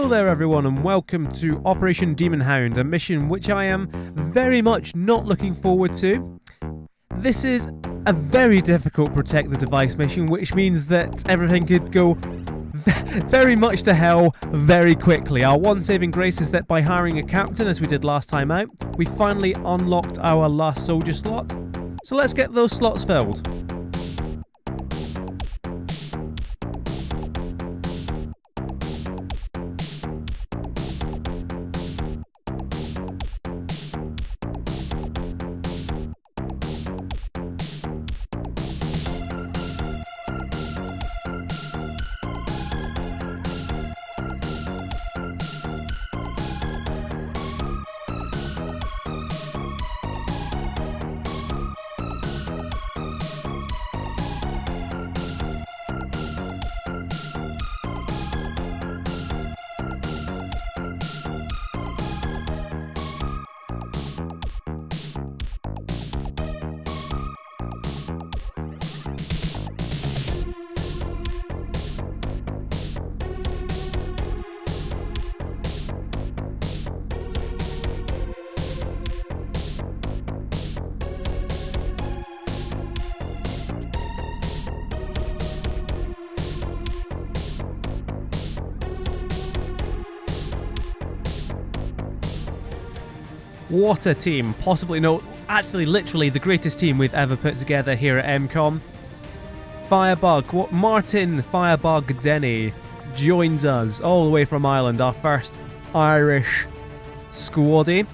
Hello there everyone and welcome to Operation Demon Hound, a mission which I am very much not looking forward to. This is a very difficult protect the device mission, which means that everything could go very much to hell very quickly. Our one saving grace is that by hiring a captain, as we did last time out, we finally unlocked our last soldier slot. So let's get those slots filled. What a team. Possibly, no, actually literally the greatest team we've ever put together here at MKOM. Firebug, Martin Firebug Denny joins us all the way from Ireland, our first Irish squaddy.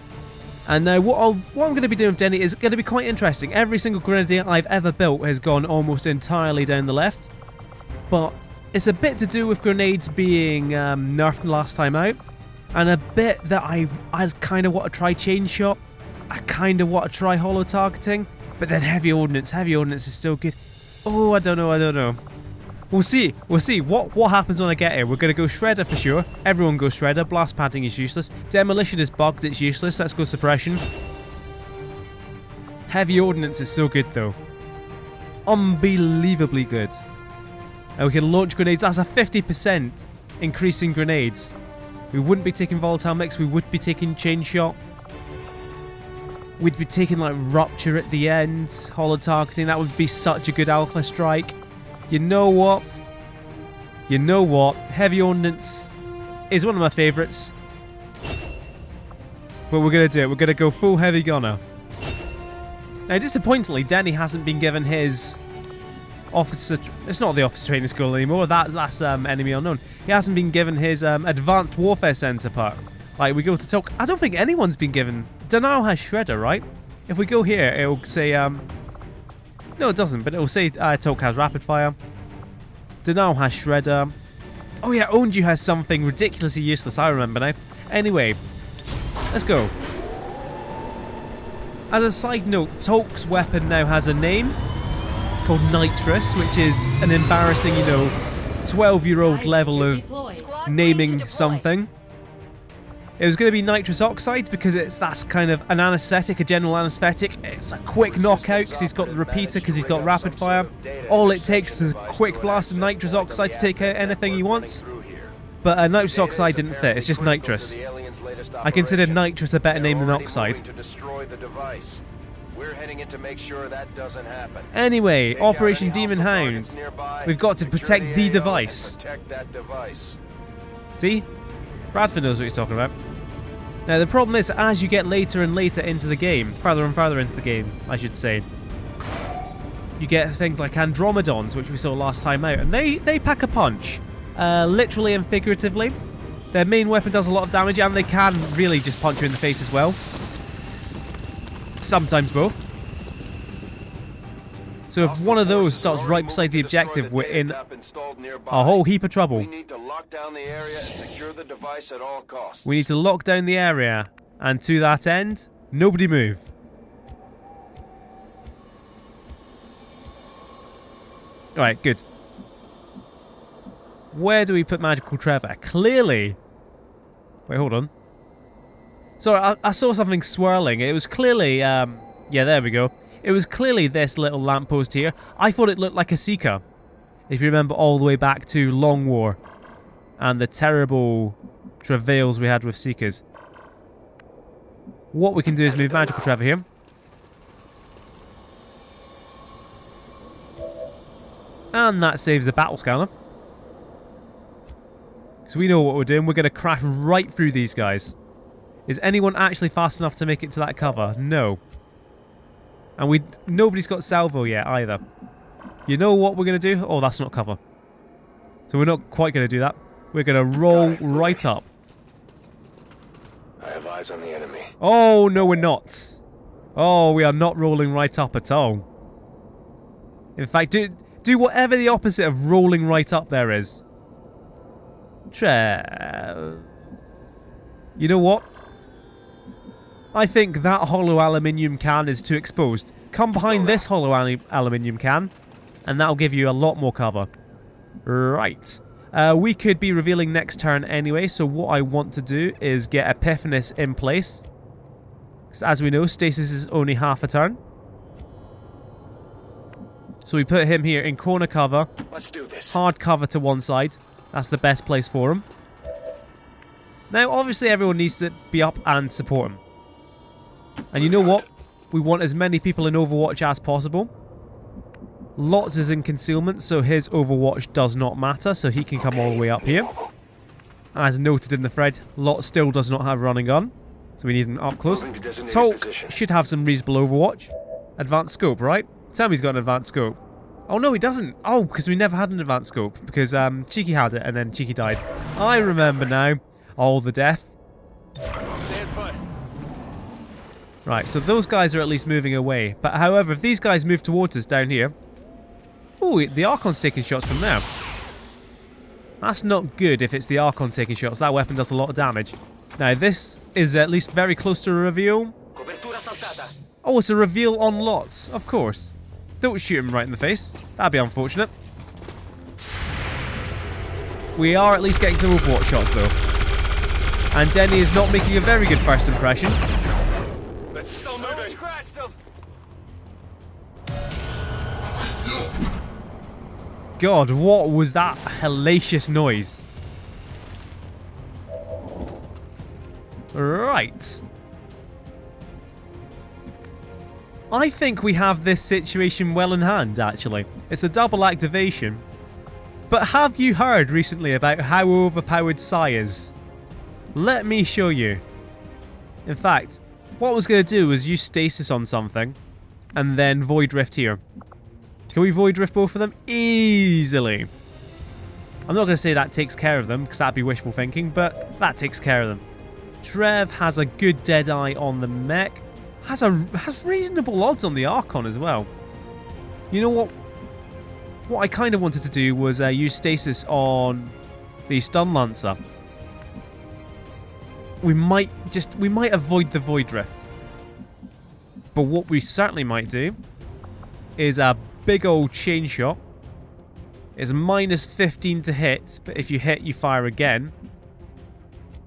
And now what I'm going to be doing with Denny is going to be quite interesting. Every single grenadier I've ever built has gone almost entirely down the left. But it's a bit to do with grenades being nerfed last time out. And a bit that I kind of want to try chain shot. I kind of want to try holo targeting. But then heavy ordnance is still good. Oh, I don't know. We'll see. What happens when I get here. We're going to go shredder for sure. Everyone goes shredder. Blast padding is useless. Demolition is bugged. It's useless. Let's go suppression. Heavy ordnance is so good though. Unbelievably good. And we can launch grenades. That's a 50% increase in grenades. We wouldn't be taking volatile mix, we would be taking chain shot. We'd be taking like rupture at the end, holo targeting. That would be such a good alpha strike. You know what? Heavy ordnance is one of my favourites. But we're going to do it. We're going to go full heavy gunner. Now disappointingly, Denny hasn't been given his officer... It's not the officer training school anymore. That's enemy unknown. He hasn't been given his advanced warfare center part. Like we go to talk. I don't think anyone's been given. Denial has shredder, right? If we go here, it'll say no, it doesn't. But it'll say talk has rapid fire. Denial has shredder. Oh yeah, Onju has something ridiculously useless. I remember now. Anyway, let's go. As a side note, Tolk's weapon now has a name called Nitrous, which is an embarrassing, 12-year-old level of naming something. It was going to be nitrous oxide because that's kind of an anesthetic, a general anesthetic. It's a quick knockout because he's got the repeater, because he's got rapid fire. All it takes is a quick blast of nitrous oxide to take out anything he wants. But nitrous oxide didn't fit, it's just nitrous. I consider nitrous a better name than oxide. We're heading in to make sure that doesn't happen. Anyway, Operation Demon Hound. We've got to protect the device. See? Bradford knows what he's talking about. Now the problem is, as you get later and later into the game, further and further into the game, I should say, you get things like Andromedons, which we saw last time out, and they pack a punch. Literally and figuratively. Their main weapon does a lot of damage, and they can really just punch you in the face as well. Sometimes both. So if one of those starts right beside the objective, we're in a whole heap of trouble. We need to lock down the area and secure the device at all costs. We need to lock down the area, and to that end, nobody move. Alright, good. Where do we put Magical Trevor? Clearly... Wait, hold on. Sorry, I saw something swirling. It was clearly, yeah, there we go. It was clearly this little lamppost here. I thought it looked like a Seeker. If you remember all the way back to Long War. And the terrible travails we had with Seekers. What we can do is move Magical Trevor here. And that saves the battle scanner. Because we know what we're doing. We're going to crash right through these guys. Is anyone actually fast enough to make it to that cover? No. And nobody's got salvo yet either. You know what we're going to do? Oh, that's not cover. So we're not quite going to do that. We're going to roll right up. I have eyes on the enemy. Oh, no we're not. Oh, we are not rolling right up at all. In fact, do whatever the opposite of rolling right up there is. You know what? I think that hollow aluminium can is too exposed. Come behind this hollow aluminium can, and that'll give you a lot more cover. Right. We could be revealing next turn anyway, so what I want to do is get Epiphanis in place. Because as we know, stasis is only half a turn. So we put him here in corner cover. Let's do this. Hard cover to one side. That's the best place for him. Now, obviously, everyone needs to be up and support him. And you know what? We want as many people in Overwatch as possible. Lots is in concealment, so his Overwatch does not matter, so he can come all the way up here. As noted in the thread, Lot still does not have running gun, so we need him up close. Talk should have some reasonable Overwatch. Advanced scope, right? Tell me he's got an advanced scope. Oh no, he doesn't. Oh, because we never had an advanced scope, because Cheeky had it, and then Cheeky died. I remember now. All the death. Right, so those guys are at least moving away. But however, if these guys move towards us down here... Ooh, the Archon's taking shots from there. That's not good if it's the Archon taking shots. That weapon does a lot of damage. Now, this is at least very close to a reveal. Oh, it's a reveal on Lots. Of course. Don't shoot him right in the face. That'd be unfortunate. We are at least getting some Overwatch shots, though. And Denny is not making a very good first impression. God, what was that hellacious noise? Right. I think we have this situation well in hand, actually. It's a double activation. But have you heard recently about how overpowered Psy is? Let me show you. In fact, what I was going to do was use stasis on something and then void rift here. Can we void rift both of them? Easily. I'm not going to say that takes care of them, because that'd be wishful thinking, but that takes care of them. Trev has a good dead eye on the mech. Has reasonable odds on the Archon as well. You know what? What I kind of wanted to do was use stasis on the stun lancer. We might avoid the void rift. But what we certainly might do is a big old chain shot. It's minus 15 to hit, but if you hit, you fire again.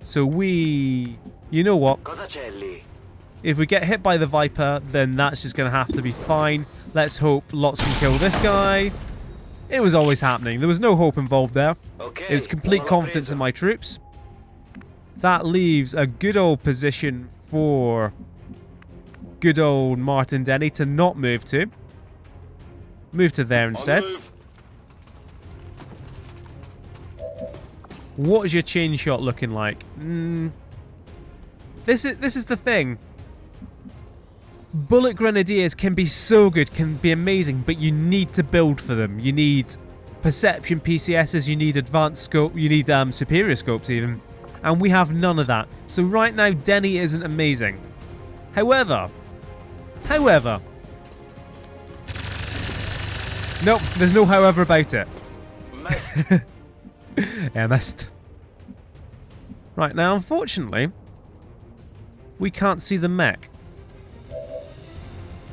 So you know what? If we get hit by the Viper, then that's just going to have to be fine. Let's hope Lots can kill this guy. It was always happening. There was no hope involved there. It was complete confidence in my troops. That leaves a good old position for good old Martin Denny to not move to. Move to there instead. What is your chain shot looking like? This is the thing. Bullet Grenadiers can be so good, can be amazing, but you need to build for them. You need perception PCSs, you need advanced scope, you need superior scopes even. And we have none of that. So right now, Denny isn't amazing. However... Nope, there's no however about it. Yeah, missed. Right, now, unfortunately, we can't see the mech.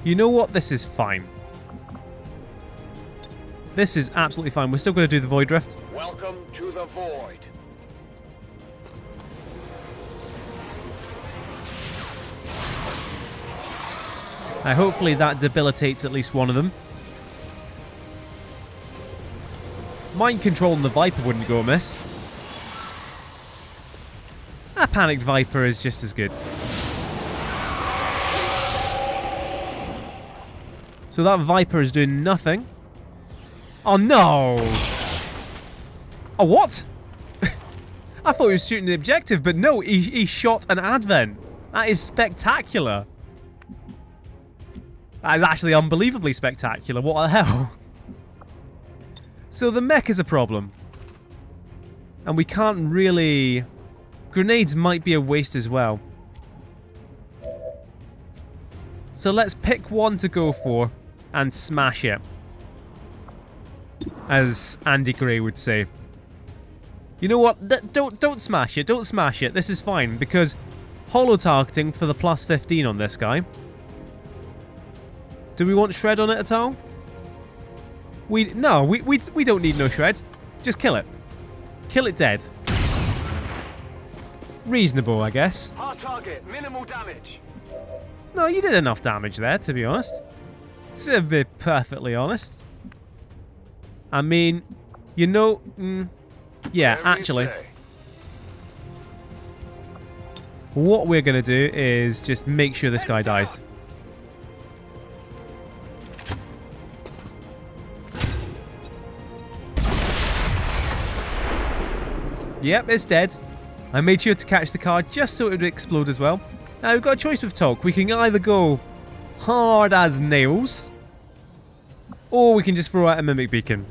You know what? This is fine. This is absolutely fine. We're still going to do the Void Rift. Welcome to the Void. Now, hopefully that debilitates at least one of them. Mind control on the Viper wouldn't go amiss. panicked Viper is just as good. So that Viper is doing nothing. Oh no! Oh, what? I thought he was shooting the objective, but no, he shot an advent. That is spectacular. That is actually unbelievably spectacular. What the hell? So the mech is a problem. And we can't really... Grenades might be a waste as well. So let's pick one to go for and smash it. As Andy Gray would say. You know what? Don't smash it. Don't smash it. This is fine because holo targeting for the plus 15 on this guy. Do we want shred on it at all? We don't need no shred. Just kill it. Kill it dead. Reasonable, I guess. Hard target, minimal damage. No, you did enough damage there, to be honest. To be perfectly honest. I mean, you know... yeah, actually. What we're going to do is just make sure this guy dies. Yep, it's dead. I made sure to catch the car just so it would explode as well. Now, we've got a choice with Talk. We can either go hard as nails, or we can just throw out a Mimic Beacon.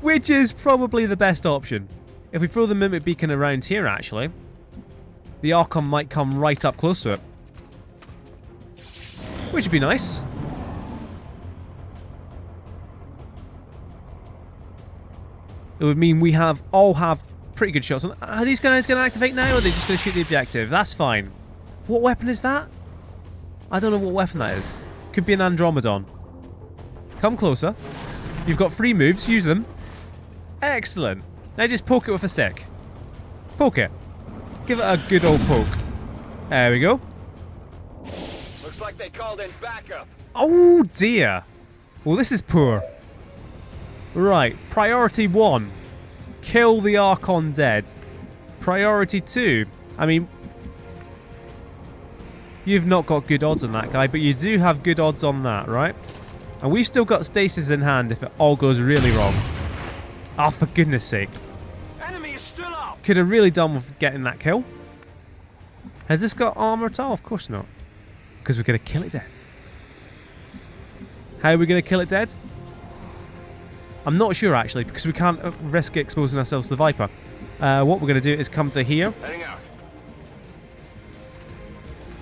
Which is probably the best option. If we throw the Mimic Beacon around here, actually, the Archon might come right up close to it. Which would be nice. It would mean we all have pretty good shots. Are these guys going to activate now, or are they just going to shoot the objective? That's fine. What weapon is that? I don't know what weapon that is. Could be an Andromedon. Come closer. You've got 3 moves. Use them. Excellent. Now just poke it with a stick. Poke it. Give it a good old poke. There we go. Looks like they called in backup. Oh dear. Well, this is poor. Right. Priority 1. Kill the Archon dead. Priority 2. I mean, you've not got good odds on that guy, but you do have good odds on that, right? And we've still got stasis in hand if it all goes really wrong. Oh, for goodness sake. Enemy is still up. Could have really done with getting that kill. Has this got armor at all? Of course not. Because we're going to kill it dead. How are we going to kill it dead? I'm not sure, actually, because we can't risk exposing ourselves to the Viper. What we're going to do is come to here. Heading out.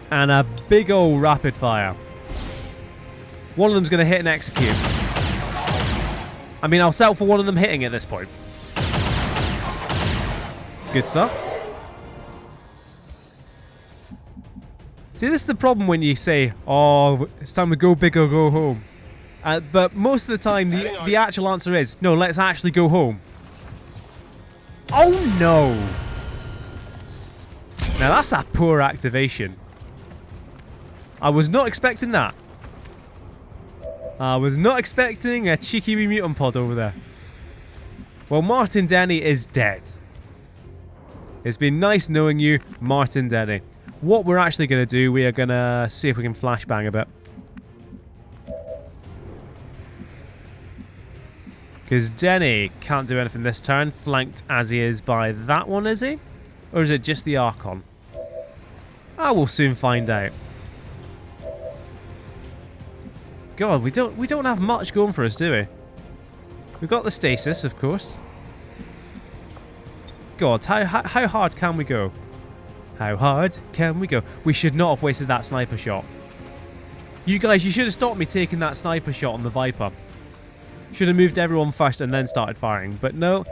And a big old rapid fire. One of them's going to hit and execute. I mean, I'll settle for one of them hitting at this point. Good stuff. See, this is the problem when you say, oh, it's time to go big or go home. But most of the time, the actual answer is, no, let's actually go home. Oh, no. Now, that's a poor activation. I was not expecting that. I was not expecting a cheeky wee mutant pod over there. Well, Martin Denny is dead. It's been nice knowing you, Martin Denny. What we're actually going to do, we are going to see if we can flashbang a bit. Because Denny can't do anything this turn, flanked as he is by that one, is he? Or is it just the Archon? I will soon find out. God, we don't have much going for us, do we? We've got the stasis, of course. God, how hard can we go? How hard can we go? We should not have wasted that sniper shot. You guys, you should have stopped me taking that sniper shot on the Viper. Should have moved everyone first and then started firing. But no.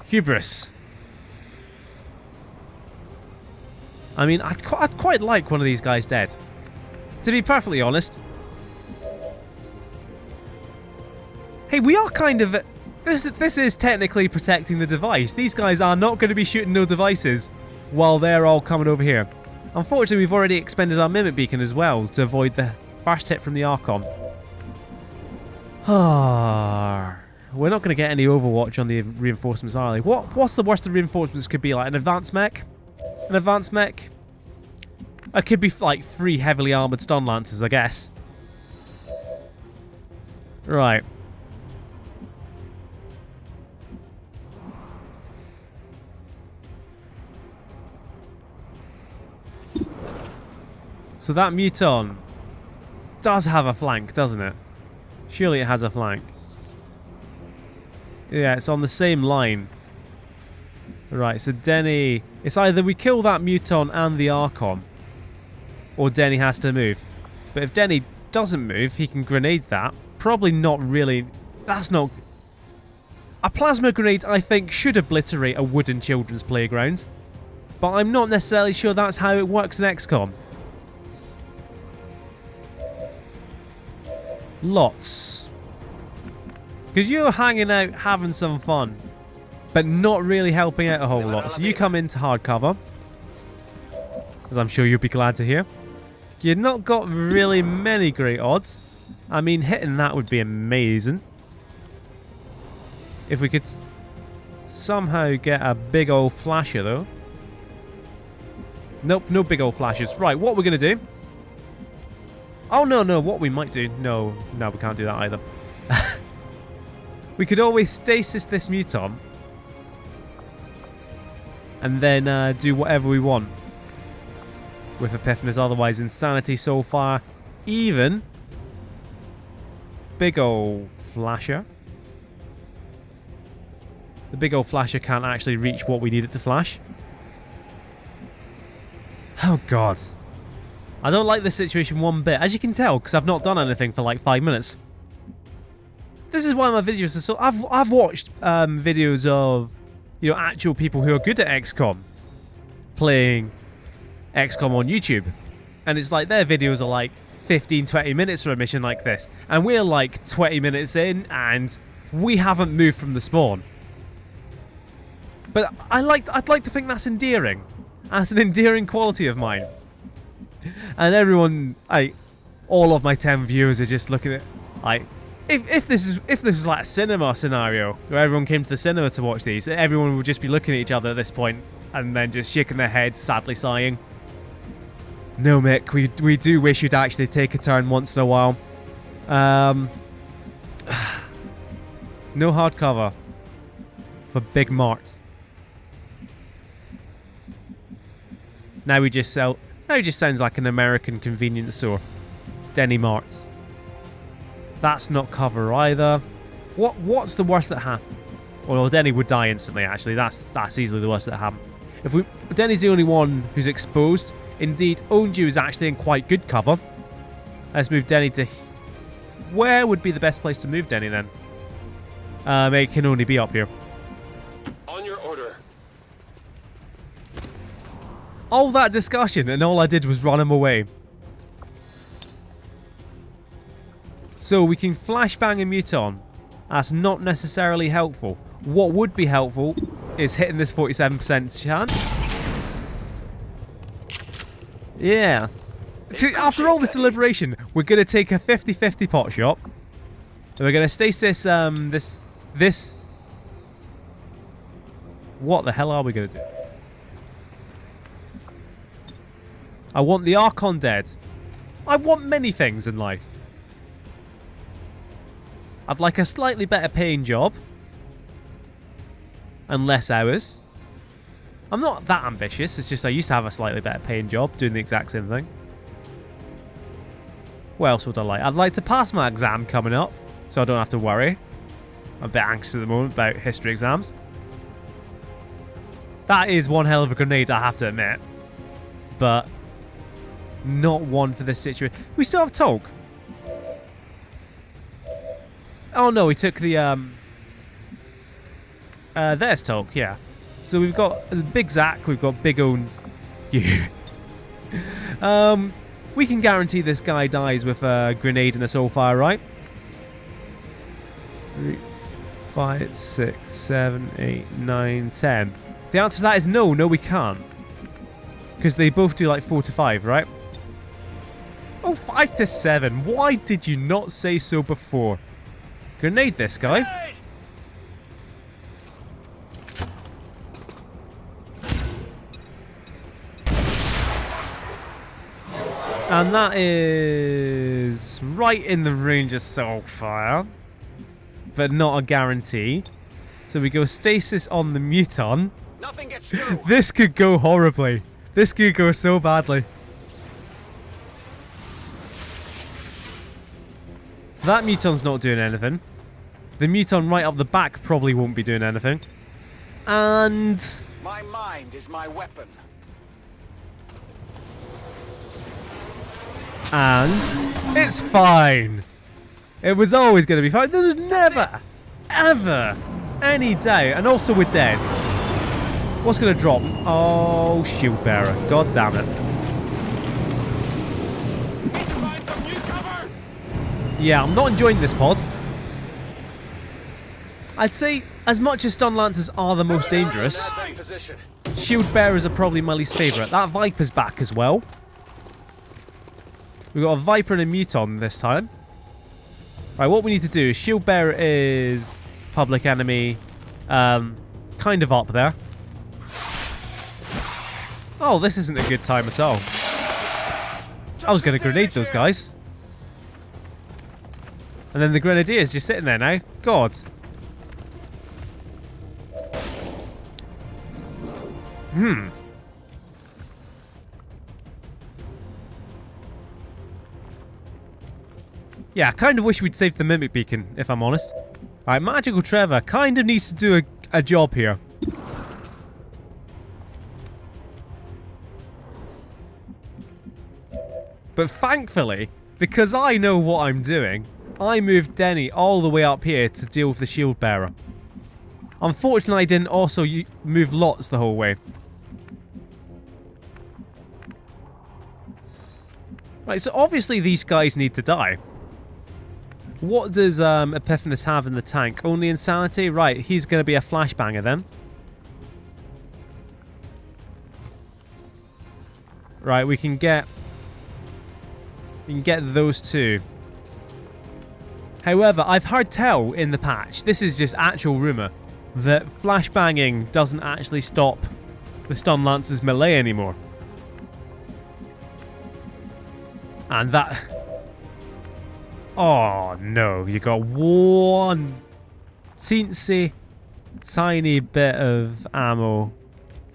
Hubris. I mean, I'd quite like one of these guys dead. To be perfectly honest. Hey, we are kind of... This is technically protecting the device. These guys are not going to be shooting no devices while they're all coming over here. Unfortunately, we've already expended our Mimic Beacon as well to avoid the first hit from the Archon. We're not going to get any Overwatch on the reinforcements, are we? What's the worst the reinforcements could be? Like an advanced mech? An advanced mech? It could be like 3 heavily armoured stun lancers, I guess. Right. So that Muton does have a flank, doesn't it? Surely it has a flank. Yeah, it's on the same line. Right, so Denny... It's either we kill that Muton and the Archon, or Denny has to move. But if Denny doesn't move, he can grenade that. Probably not really... That's not... A plasma grenade, I think, should obliterate a wooden children's playground. But I'm not necessarily sure that's how it works in XCOM. Lots. Because you're hanging out, having some fun, but not really helping out a whole lot. So you come into hardcover, as I'm sure you'll be glad to hear. You've not got really many great odds. I mean, hitting that would be amazing. If we could somehow get a big old flasher, though. Nope, no big old flashes. Right, what we're going to do... Oh, no, what we might do... No, we can't do that either. We could always stasis this Muton. And then do whatever we want with Epiphanis. Otherwise, Insanity so far. Even... Big old flasher. The big old flasher can't actually reach what we need it to flash. Oh, God. I don't like this situation one bit. As you can tell, because I've not done anything for like 5 minutes. This is why my videos are so... I've watched videos of, you know, actual people who are good at XCOM playing XCOM on YouTube. And it's like their videos are like 15, 20 minutes for a mission like this. And we're like 20 minutes in and we haven't moved from the spawn. But I'd like to think that's endearing. That's an endearing quality of mine. And everyone, all of my 10 viewers are just looking at, like, if this is like a cinema scenario where everyone came to the cinema to watch these, everyone would just be looking at each other at this point and then just shaking their heads, sadly sighing. No, Mick, we do wish you'd actually take a turn once in a while. No hardcover for Big Mart. Now we just sell... Now he just sounds like an American convenience store. Denny Mart. That's not cover either. What's the worst that happens? Well, Denny would die instantly, actually. That's easily the worst that happened. Denny's the only one who's exposed. Indeed, Onju is actually in quite good cover. Let's move Denny to... Where would be the best place to move Denny, then? It can only be up here. On your order. All that discussion, and all I did was run him away. So we can flashbang a Muton. That's not necessarily helpful. What would be helpful is hitting this 47% chance. Yeah. After all this deliberation, we're going to take a 50-50 pot shot. And we're going to stasis this... What the hell are we going to do? I want the Archon dead. I want many things in life. I'd like a slightly better paying job. And less hours. I'm not that ambitious. It's just I used to have a slightly better paying job doing the exact same thing. What else would I like? I'd like to pass my exam coming up, so I don't have to worry. I'm a bit anxious at the moment about history exams. That is one hell of a grenade, I have to admit. But... not one for this situation. We still have Tolk. Oh no, we took the there's Tolk, yeah. So we've got Big Zach, we've got Big Own you. We can guarantee this guy dies with a grenade and a soulfire, right? 3, 5, 6, 7, 8, 9, 10. The answer to that is no, we can't. Because they both do like 4 to 5, right? Oh, 5 to 7. Why did you not say so before? Grenade this guy. Hey! And that is right in the range of Soulfire, but not a guarantee. So we go stasis on the Muton. Nothing gets through. This could go horribly. This could go so badly. So that Muton's not doing anything. The Muton right up the back probably won't be doing anything. And... My mind is my weapon. And... it's fine. It was always going to be fine. There was never, ever any doubt. And also we're dead. What's going to drop? Oh, shield bearer. God damn it. Yeah, I'm not enjoying this pod. I'd say, as much as stun lancers are the most dangerous, shield bearers are probably my least favourite. That Viper's back as well. We've got a Viper and a Muton this time. Right, what we need to do is shield bearer is public enemy, kind of up there. Oh, this isn't a good time at all. I was going to grenade those guys. And then the Grenadiers just sitting there now. God. Yeah, I kind of wish we'd saved the Mimic Beacon, if I'm honest. Alright, Magical Trevor kind of needs to do a job here. But thankfully, because I know what I'm doing, I moved Denny all the way up here to deal with the shield bearer. Unfortunately, I didn't also move Lots the whole way. Right, so obviously these guys need to die. What does Epiphanes have in the tank? Only Insanity? Right, he's going to be a flashbanger then. Right, we can get those two. However, I've heard tell in the patch, this is just actual rumour, that flashbanging doesn't actually stop the stun lancer's melee anymore. And that... oh no, you got one teensy tiny bit of ammo.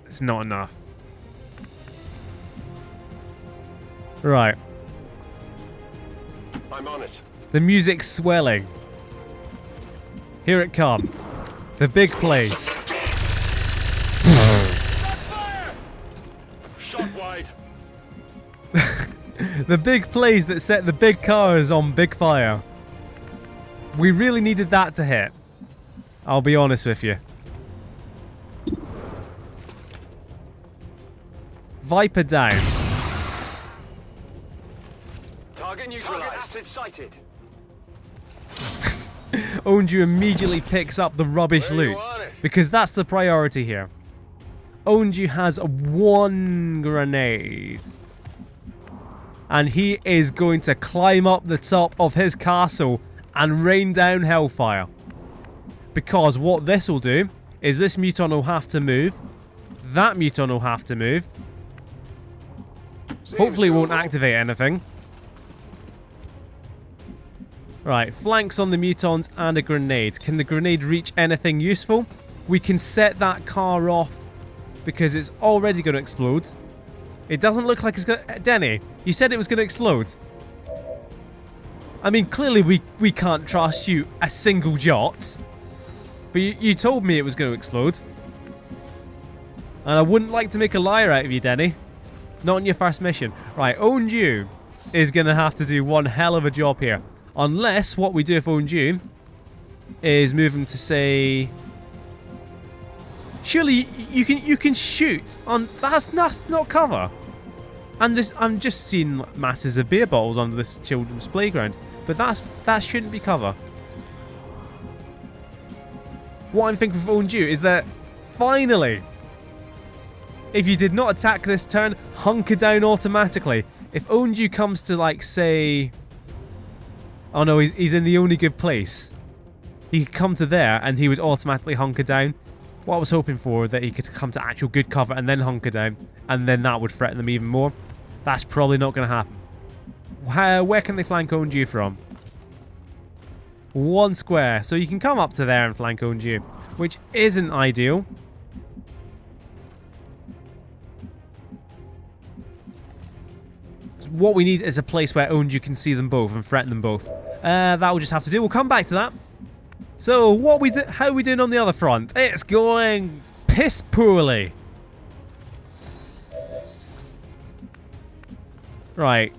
It's not enough. Right. I'm on it. The music's swelling. Here it comes. The big plays. Shot wide. The big plays that set the big cars on big fire. We really needed that to hit. I'll be honest with you. Viper down. Target neutralized. Acid sighted. Onju immediately picks up the rubbish loot. Because that's the priority here. Onju has one grenade. And he is going to climb up the top of his castle and rain down hellfire. Because what this will do is this Muton will have to move. That Muton will have to move. Hopefully it won't activate anything. Right, flanks on the Mutons and a grenade. Can the grenade reach anything useful? We can set that car off because it's already going to explode. It doesn't look like it's going to... Denny, you said it was going to explode. I mean, clearly we can't trust you a single jot. But you told me it was going to explode. And I wouldn't like to make a liar out of you, Denny. Not on your first mission. Right, Onju is going to have to do one hell of a job here. Unless what we do with Onju is move him to, say... Surely you can shoot on... That's not cover. And this, I'm just seeing masses of beer bottles under this children's playground. But that shouldn't be cover. What I'm thinking for Onju is that finally, if you did not attack this turn, hunker down automatically. If Onju comes to, like, say... Oh no, he's in the only good place. He could come to there and he would automatically hunker down. What I was hoping for, that he could come to actual good cover and then hunker down. And then that would threaten them even more. That's probably not going to happen. Where can they flank Onju from? 1 square. So you can come up to there and flank Onju, which isn't ideal. What we need is a place where Onju can see them both and threaten them both. That will just have to do. We'll come back to that. So, how are we doing on the other front? It's going piss poorly. Right.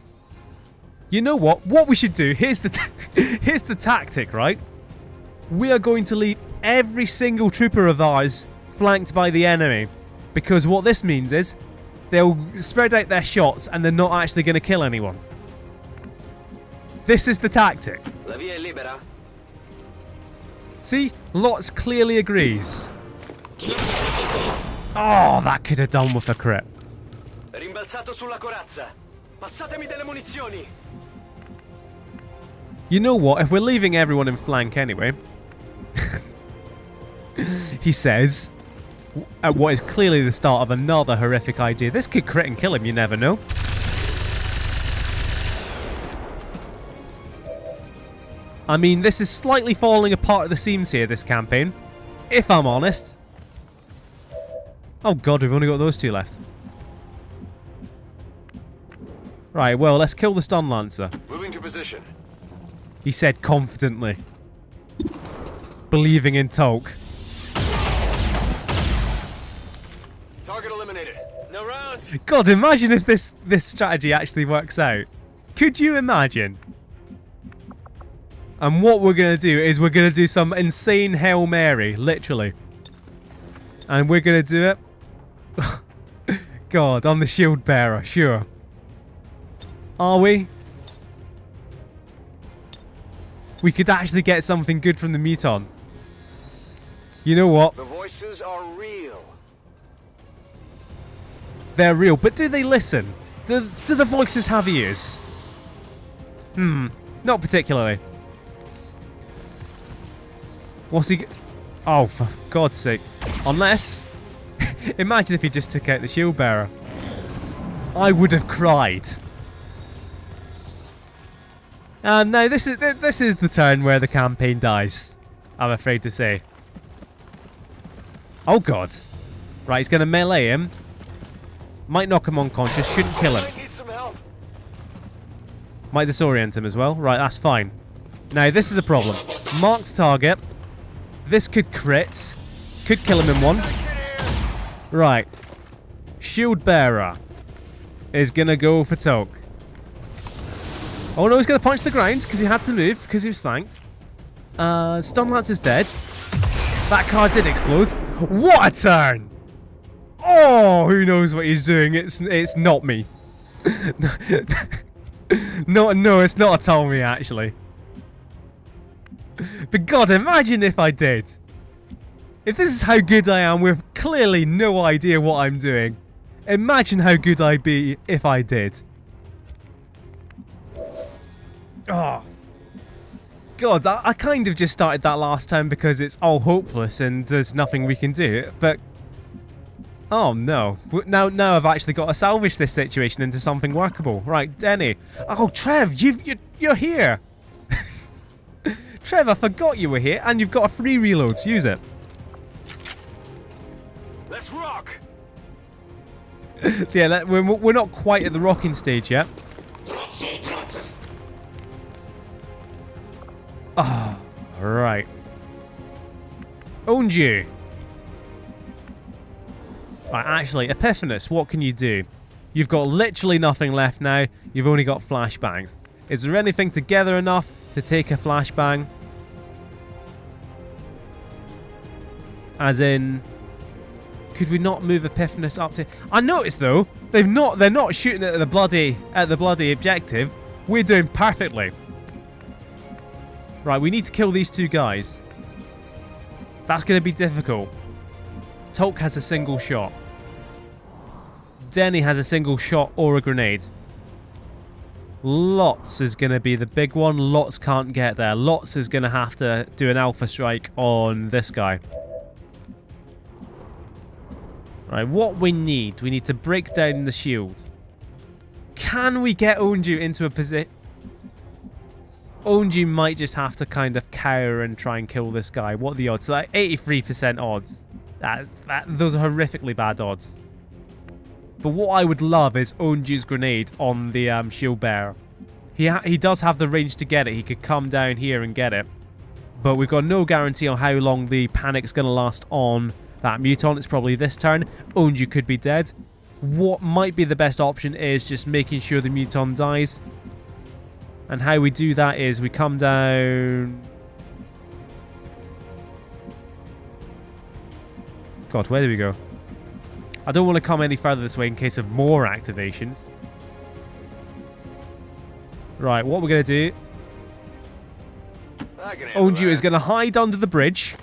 You know what? What we should do, here's the here's the tactic, right? We are going to leave every single trooper of ours flanked by the enemy. Because what this means is they'll spread out their shots and they're not actually going to kill anyone. This is the tactic. La via è libera. See? Lots clearly agrees. Oh, that could have done with a crit. Rimbalzato sulla corazza. Passatemi delle munizioni. You know what? If we're leaving everyone in flank anyway, he says, at what is clearly the start of another horrific idea. This could crit and kill him, you never know. I mean, this is slightly falling apart at the seams here, this campaign, if I'm honest. Oh god, we've only got those 2 left. Right, well, let's kill the stun lancer. Moving to position. He said confidently, believing in Tolk. Target eliminated. No rounds. God, imagine if this strategy actually works out. Could you imagine? And what we're going to do is we're going to do some insane Hail Mary, literally. And we're going to do it. God, I'm the shield bearer, sure. Are we? We could actually get something good from the Muton. You know what? The voices are real. They're real, but do they listen? Do the voices have ears? Not particularly. What's he... Oh, for God's sake. Unless... Imagine if he just took out the shield bearer. I would have cried. No, this is the turn where the campaign dies. I'm afraid to say. Oh God. Right, he's going to melee him. Might knock him unconscious. Shouldn't kill him. Might disorient him as well. Right, that's fine. Now, this is a problem. Marked target. This could crit. Could kill him in 1. Right. Shield bearer is going to go for Tolk. Oh no, he's going to punch the ground because he had to move because he was flanked. Stun Lance is dead. That card did explode. What a turn! Oh, who knows what he's doing? It's not me. No, it's not at all me actually. But God, imagine if I did. If this is how good I am with clearly no idea what I'm doing, imagine how good I'd be if I did. Oh. God, I kind of just started that last time because it's all hopeless and there's nothing we can do. But, oh no. Now I've actually got to salvage this situation into something workable. Right, Denny. Oh, Trev, you're here. Trev, I forgot you were here, and you've got a free reload. Use it. Let's rock. Yeah, we're not quite at the rocking stage yet. Ah, oh, right. Onju. Right, actually, Epiphanes, what can you do? You've got literally nothing left now. You've only got flashbangs. Is there anything together enough to take a flashbang? As in, could we not move Epiphanes up to... I noticed though, they're not shooting at the bloody objective. We're doing perfectly. Right, we need to kill these 2 guys. That's going to be difficult. Tolk has a single shot. Denny has a single shot or a grenade. Lots is going to be the big one. Lots can't get there. Lots is going to have to do an alpha strike on this guy. Right, what we need to break down the shield. Can we get Onju into a position? Onju might just have to kind of cower and try and kill this guy. What are the odds? Like 83% odds. Those are horrifically bad odds. But what I would love is Onju's grenade on the shield bearer. He does have the range to get it. He could come down here and get it. But we've got no guarantee on how long the panic's going to last on that Muton. It's probably this turn. Onju could be dead. What might be the best option is just making sure the Muton dies. And how we do that is we come down... God, where do we go? I don't want to come any further this way in case of more activations. Right, what we're going to do... Onju is going to hide under the bridge.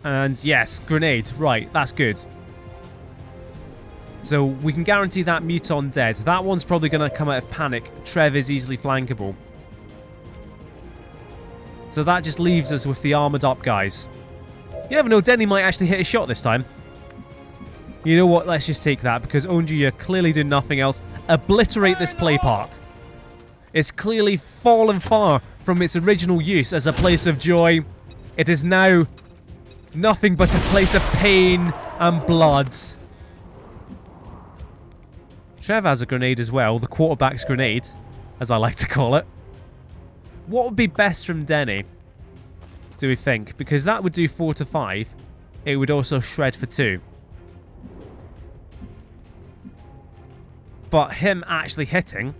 And yes, grenade. Right, that's good. So we can guarantee that Muton dead. That one's probably going to come out of panic. Trev is easily flankable. So that just leaves us with the armored up guys. You never know, Denny might actually hit a shot this time. You know what, let's just take that because Onju, you're clearly doing nothing else. Obliterate this play park. It's clearly fallen far from its original use as a place of joy. It is now nothing but a place of pain and blood. Trev has a grenade as well, the quarterback's grenade, as I like to call it. What would be best from Denny, do we think? Because that would do 4 to 5. It would also shred for 2. But him actually hitting,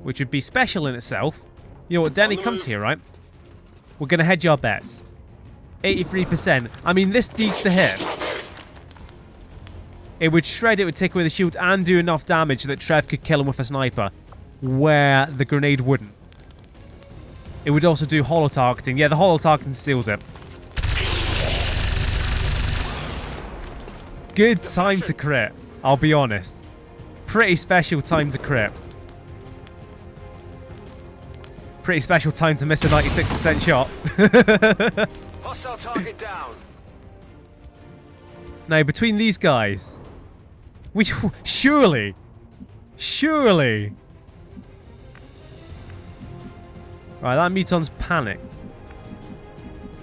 which would be special in itself. You know what, Denny, come to here, right? We're going to hedge our bets. 83%. I mean, this needs to hit. It would shred, it would take away the shield and do enough damage that Trev could kill him with a sniper, where the grenade wouldn't. It would also do holo targeting. Yeah, the holo targeting steals it. Good time to crit, I'll be honest. Pretty special time to crit. Pretty special time to miss a 96% shot. Hostile target down. Now, between these guys, we surely. Right, that Muton's panicked.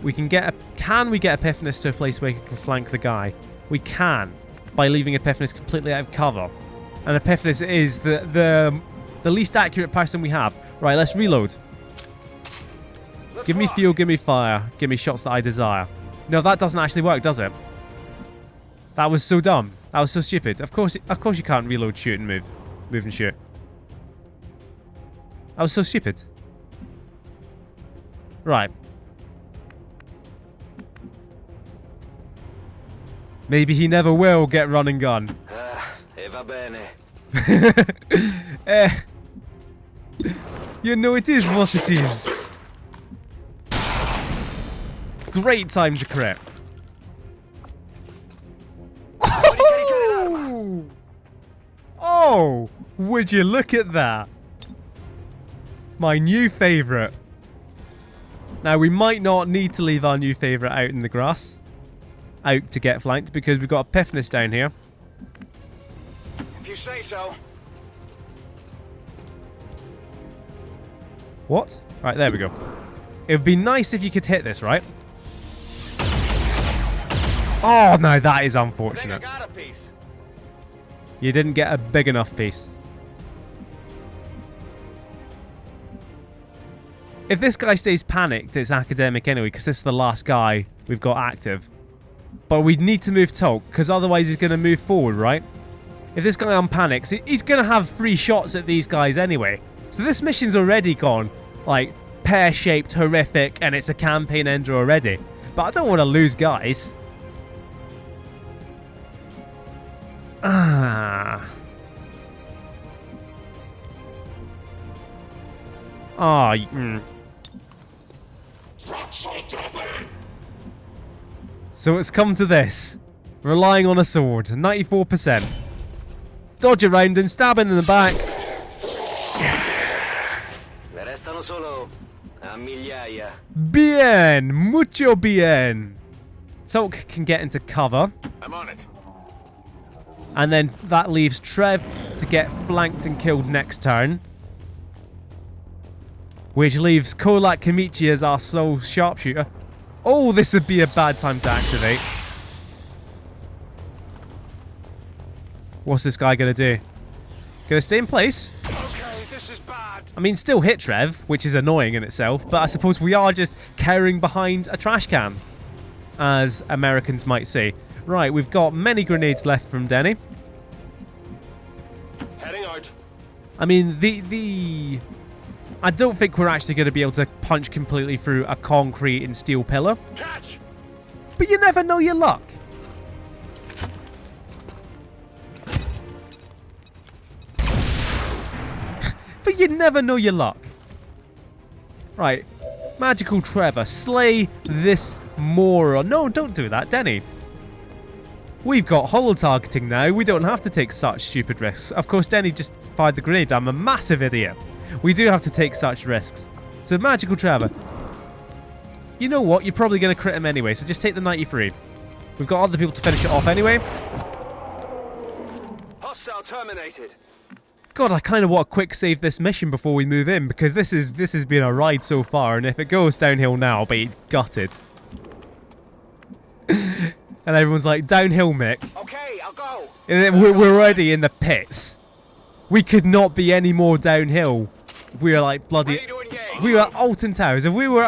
We can get can we get Epiphanes to a place where he can flank the guy? We can, by leaving Epiphanes completely out of cover. And Epiphanes is the least accurate person we have. Right, let's reload. Give me fuel, give me fire, give me shots that I desire. No, that doesn't actually work, does it? That was so dumb. That was so stupid. Of course you can't reload, shoot, and move. Move and shoot. That was so stupid. Right. Maybe he never will get run and gun. Va bene. You know, it is what it is. Great time to crit. Oh! Oh! Would you look at that? My new favourite. Now, we might not need to leave our new favourite out in the grass. Out to get flanked, because we've got Epiphanes down here. If you say so. What? Right, there we go. It would be nice if you could hit this, right? Oh, no, that is unfortunate. I got a piece. You didn't get a big enough piece. If this guy stays panicked, it's academic anyway, because this is the last guy we've got active. But we need to move Tolk, because otherwise he's going to move forward, right? If this guy unpanics, he's going to have 3 shots at these guys anyway. So this mission's already gone, like, pear-shaped, horrific, and it's a campaign ender already. But I don't want to lose guys. So it's come to this. Relying on a sword. 94%. Dodge around him, stab him in the back. Bien! Mucho bien! Tulk can get into cover. I'm on it. And then that leaves Trev to get flanked and killed next turn. Which leaves Kolak Kamichi as our sole sharpshooter. Oh, this would be a bad time to activate. What's this guy going to do? Going to stay in place? Okay, this is bad. I mean, still hit Trev, which is annoying in itself, but I suppose we are just cowering behind a trash can, as Americans might say. Right, we've got many grenades left from Denny. Heading out. I mean, I don't think we're actually going to be able to punch completely through a concrete and steel pillar. Catch! But you never know your luck. But you never know your luck. Right. Magical Trevor, slay this moron. No, don't do that, Denny. We've got holo targeting now. We don't have to take such stupid risks. Of course, Denny just fired the grenade. I'm a massive idiot. We do have to take such risks. So, Magical Trevor. You know what? You're probably going to crit him anyway, so just take the 93. We've got other people to finish it off anyway. Hostile terminated. God, I kind of want to quick save this mission before we move in, because this has been a ride so far, and if it goes downhill now, I'll be gutted. And everyone's like, downhill, Mick. Okay, I'll go. And we're already in the pits. We could not be any more downhill. We are like bloody... Ready to engage. We were at Alton Towers. If we were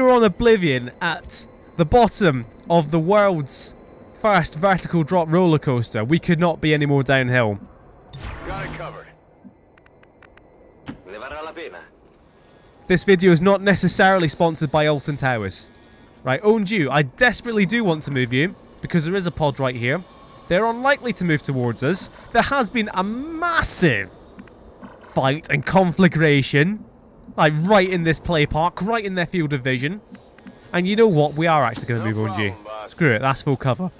on Oblivion at the bottom of the world's first vertical drop roller coaster, we could not be any more downhill. Got it covered. This video is not necessarily sponsored by Alton Towers. Right, owned you. I desperately do want to move you, because there is a pod right here. They're unlikely to move towards us. There has been a massive fight and conflagration, like right in this play park, right in their field of vision. And you know what? We are actually going to move on you. Screw it, that's full cover.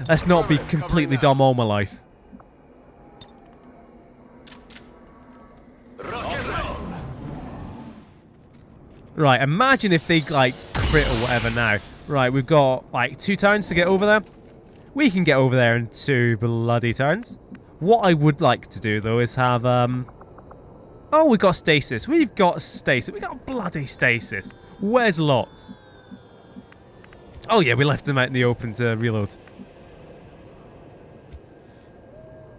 Let's not be completely dumb all my life. Right, imagine if they, like, crit or whatever now. Right, we've got, like, 2 turns to get over there. We can get over there in 2 bloody turns. What I would like to do, though, is have, Oh, we've got stasis. We've got stasis. We got bloody stasis. Where's Lots? Oh, yeah, we left him out in the open to reload.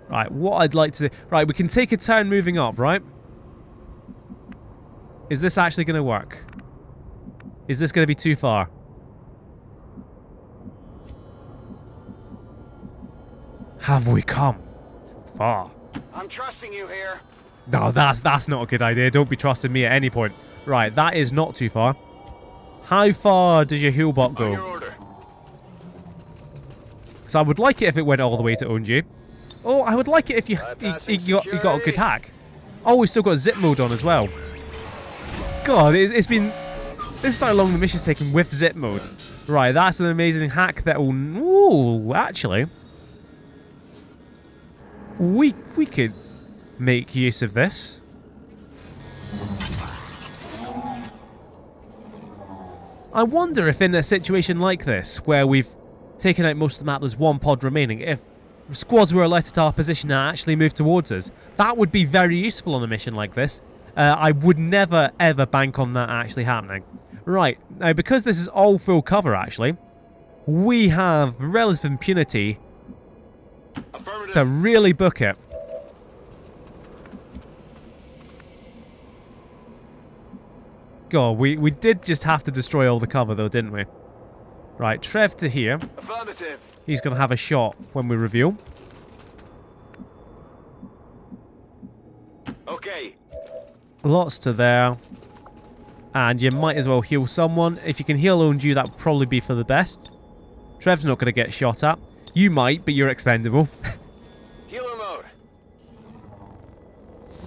Right, what I'd like to do... Right, we can take a turn moving up, right? Is this actually going to work? Is this going to be too far? Have we come too far? I'm trusting you here. No, that's not a good idea. Don't be trusting me at any point. Right, that is not too far. How far does your heal bot On your go? order. So I would like it if it went all the way to Onji. Oh, I would like it if you got a good hack. Oh, we still got zip mode on as well. God, it's been... This is how long the mission's taken with zip mode. Right, that's an amazing hack that will... Ooh, actually... We could make use of this. I wonder if in a situation like this, where we've taken out most of the map, there's 1 pod remaining, if squads were alerted to our position and actually moved towards us, that would be very useful on a mission like this. I would never, ever bank on that actually happening. Right, now because this is all full cover actually, we have relative impunity to really book it. God, we did just have to destroy all the cover though, didn't we? Right, Trev to here. Affirmative. He's going to have a shot when we reveal. Okay. Lots to there. And you might as well heal someone. If you can heal Onju, that would probably be for the best. Trev's not going to get shot at. You might, but you're expendable. Healer mode.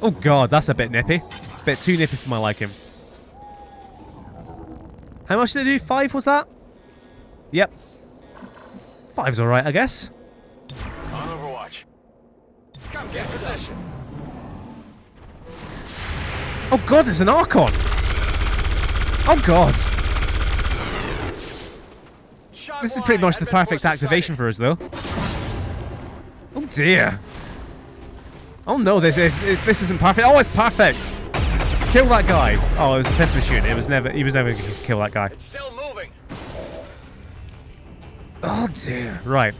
Oh god, that's a bit nippy. Bit too nippy for my liking. How much did they do? 5 was that? Yep. 5's alright, I guess. On Overwatch. Come get possession. Oh god, it's an Archon! Oh god! This is pretty much the perfect activation for us, though. Oh dear. Oh no, this isn't perfect. Oh, it's perfect. Kill that guy. Oh, it was a pistol shoot. He was never going to kill that guy. It's still moving. Oh dear. Right.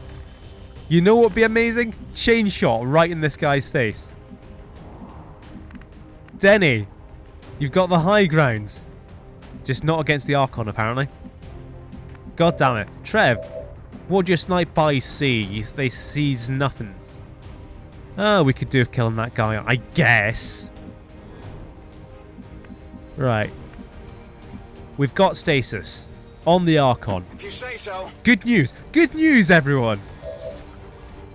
You know what would be amazing? Chain shot right in this guy's face. Denny, you've got the high ground. Just not against the Archon, apparently. God damn it. Trev, what do your snipe eyes see? They sees nothing. Oh, we could do with killing that guy, I guess. Right. We've got stasis on the Archon. If you say so. Good news. Good news, everyone.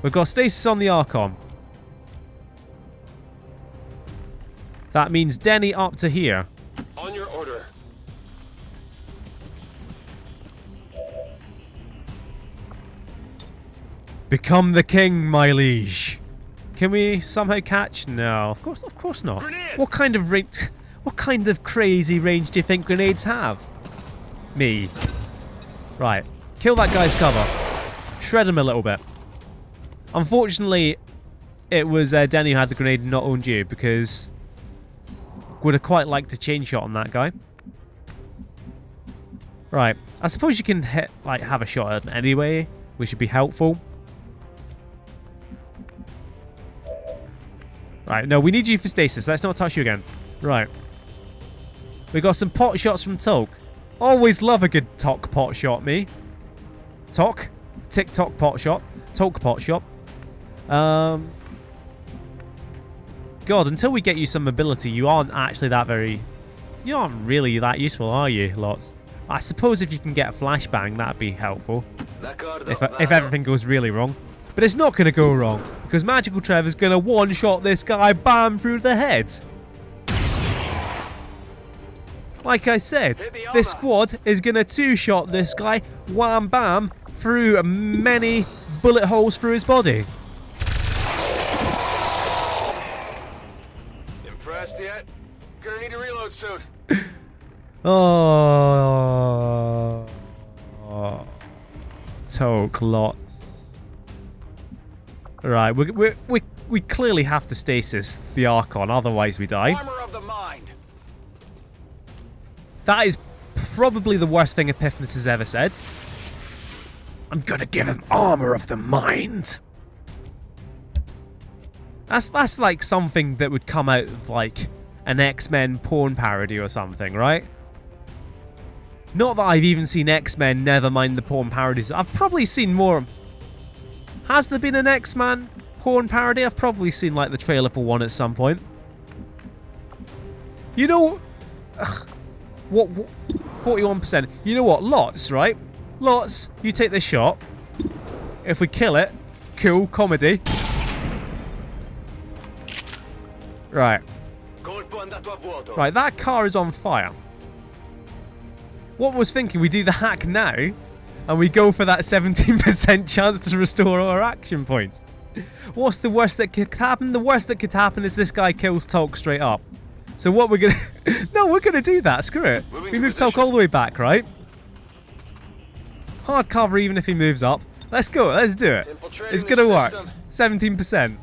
We've got stasis on the Archon. That means Denny up to here. On your order. Become the king, my liege. Can we somehow catch? No, of course not. Grenade! What kind of crazy range do you think grenades have? Me. Right. Kill that guy's cover. Shred him a little bit. Unfortunately, it was Denny who had the grenade and not owned you, because would have quite liked a chain shot on that guy. Right. I suppose you can hit, like, have a shot at him anyway, which should be helpful. Right, no, we need you for stasis. Let's not touch you again. Right. We got some pot shots from Tolk. Always love a good Tok pot shot, me. Tok? TikTok pot shot. Tolk pot shot. God, until we get you some mobility, you aren't actually that very... You aren't really that useful, are you, lots? I suppose if you can get a flashbang, that'd be helpful. If everything goes really wrong. But it's not going to go wrong, because Magical Trev is going to one-shot this guy, bam, through the head. Like I said, this squad is going to two-shot this guy, wham, bam, through many bullet holes through his body. Impressed yet? Gonna need to reload soon. Oh. Toke lots. Right, we clearly have to stasis the Archon, otherwise we die. Armor of the mind. That is probably the worst thing Epiphanes has ever said. I'm gonna give him armor of the mind. That's like something that would come out of like an X-Men porn parody or something, right? Not that I've even seen X-Men, never mind the porn parodies. I've probably seen more. Has there been an X-Men porn parody? I've probably seen like the trailer for one at some point. You know what? 41%. You know what? Lots, right? Lots. You take this shot. If we kill it, cool comedy. Right. Right, that car is on fire. What was thinking? We do the hack now, and we go for that 17% chance to restore our action points. What's the worst that could happen? The worst that could happen is this guy kills Tolk straight up. So what we're gonna... No, we're gonna do that. Screw it. We move Tolk all the way back, right? Hard cover even if he moves up. Let's go. Let's do it. It's gonna work. 17%.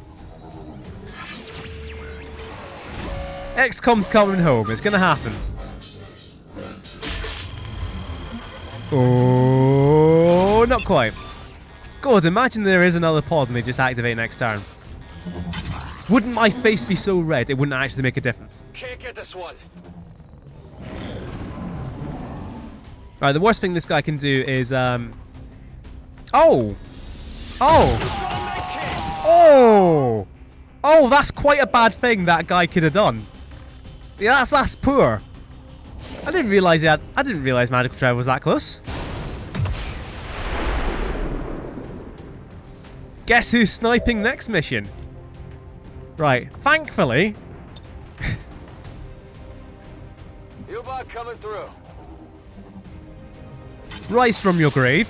XCOM's coming home. It's gonna happen. Oh, not quite. God, imagine there is another pod and they just activate next turn. Wouldn't my face be so red it wouldn't actually make a difference? Can't get this one. Right, the worst thing this guy can do is Oh! Oh, that's quite a bad thing that guy could have done. Yeah, that's poor. I didn't realize Magical Trev was that close. Guess who's sniping next mission? Right, thankfully. U-bot coming through. Rise from your grave.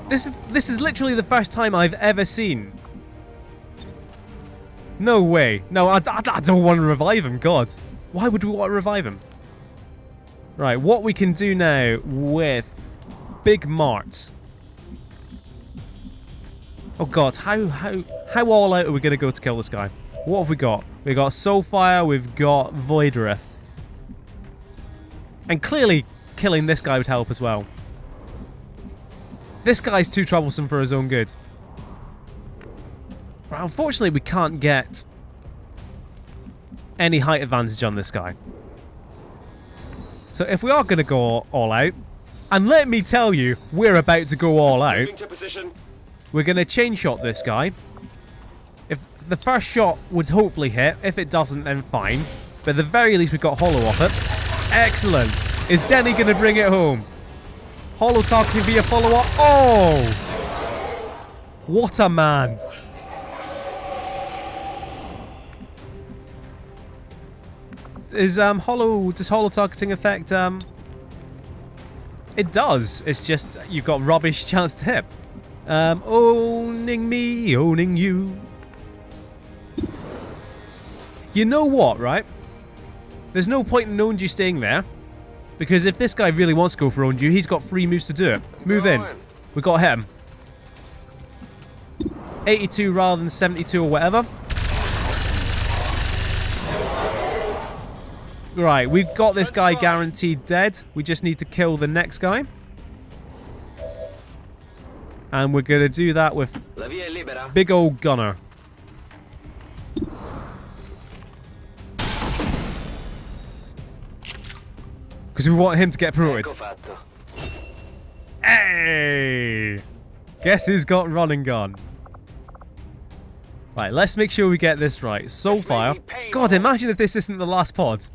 This is literally the first time I've ever seen. No way. No, I don't want to revive him. God. Why would we want to revive him? Right, what we can do now with big mart. Oh god, how all out are we going to go to kill this guy? What have we got? We've got Soulfire, we've got Void Rift. And clearly killing this guy would help as well. This guy's too troublesome for his own good. Right, unfortunately, we can't get any height advantage on this guy. So if we are going to go all out, and let me tell you, we're about to go all out, we're going to chain shot this guy. If the first shot would hopefully hit, if it doesn't, then fine. But at the very least, we got holo off it. Excellent. Is Denny going to bring it home? Holo targeting via follow-up. Oh! What a man. Does holo targeting affect it does. It's just you've got rubbish chance to hit. Owning me, owning you. You know what, right? There's no point in Owned You staying there. Because if this guy really wants to go for Owned You, he's got 3 moves to do it. Move in. We got to hit him. 82 rather than 72 or whatever. Right, we've got this guy guaranteed dead. We just need to kill the next guy. And we're going to do that with big old gunner. Because we want him to get promoted. Hey! Guess who's got run and gun? Right, let's make sure we get this right. Soulfire. God, imagine if this isn't the last pod.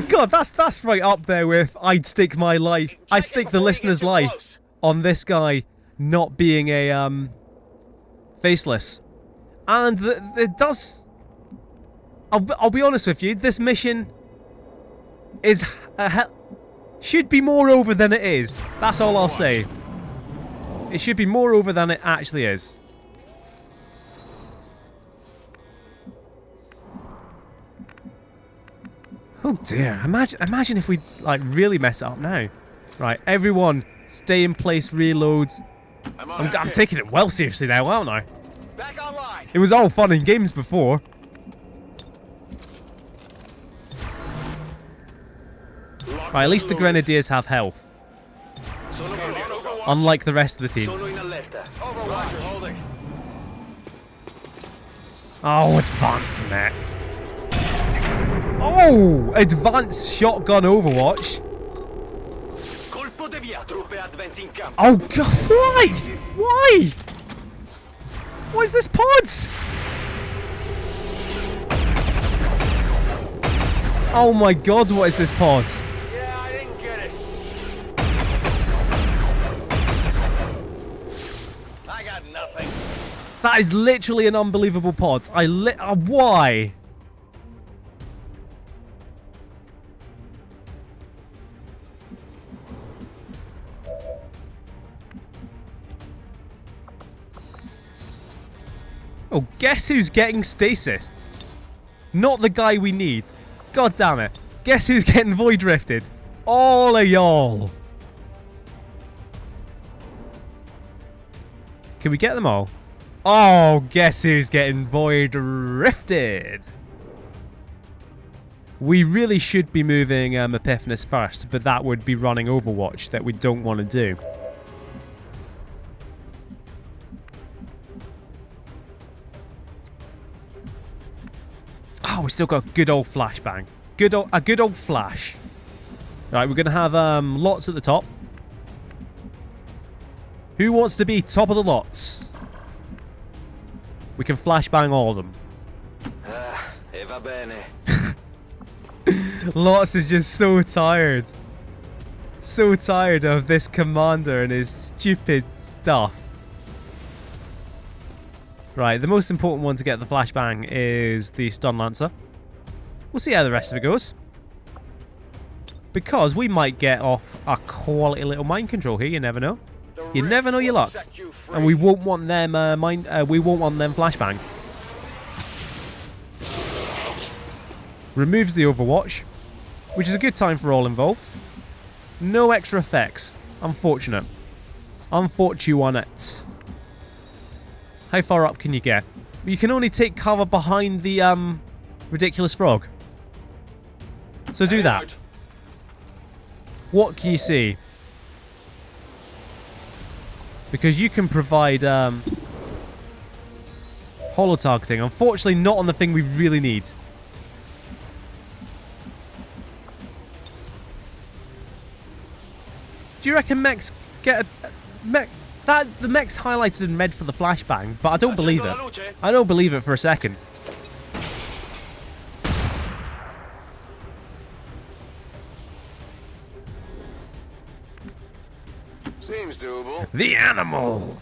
God, that's right up there with I'd stake my life. I stake the listener's life on this guy not being a faceless. And it does. I'll be honest with you. This mission is should be more over than it is. That's all I'll say. It should be more over than it actually is. Oh dear, imagine if we like really mess it up now. Right, everyone stay in place, reload. I'm taking it well seriously now, aren't I? Back online. It was all fun and games before. Right, at least the Grenadiers have health. Unlike the rest of the team. Oh, advanced mech. Oh! Advanced shotgun Overwatch. Oh god, why? Why? What is this pod? Oh my god, what is this pod? Yeah, I didn't get it. I got nothing. That is literally an unbelievable pod. Why? Oh, guess who's getting stasis? Not the guy we need. God damn it. Guess who's getting void rifted? All of y'all. Can we get them all? Oh, guess who's getting void rifted? We really should be moving Epiphanes first, but that would be running Overwatch that we don't want to do. Oh, we still got a good old flashbang. A good old flash. Right, we're going to have lots at the top. Who wants to be top of the lots? We can flashbang all of them. Va bene. Lots is just so tired. So tired of this commander and his stupid stuff. Right, the most important one to get the flashbang is the stun lancer. We'll see how the rest of it goes. Because we might get off a quality little mind control here, you never know. You never know your luck. And we won't want them we won't want them flashbang. Removes the Overwatch. which is a good time for all involved. No extra effects. Unfortunate. Unfortunate. How far up can you get? You can only take cover behind the ridiculous frog. So do that. What can you see? Because you can provide holo targeting. Unfortunately, not on the thing we really need. Do you reckon mechs get a mech? The mech's highlighted in red for the flashbang, but I don't believe it. I don't believe it for a second. Seems doable. The animal.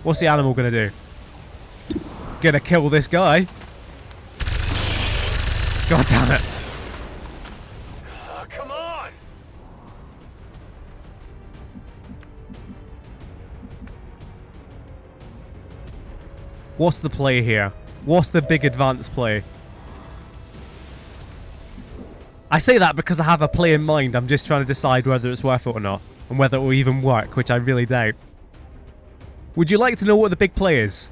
What's the animal gonna do? Gonna kill this guy. God damn it. Come on. What's the play here? What's the big advance play? I say that because I have a play in mind. I'm just trying to decide whether it's worth it or not. And whether it will even work, which I really doubt. Would you like to know what the big play is?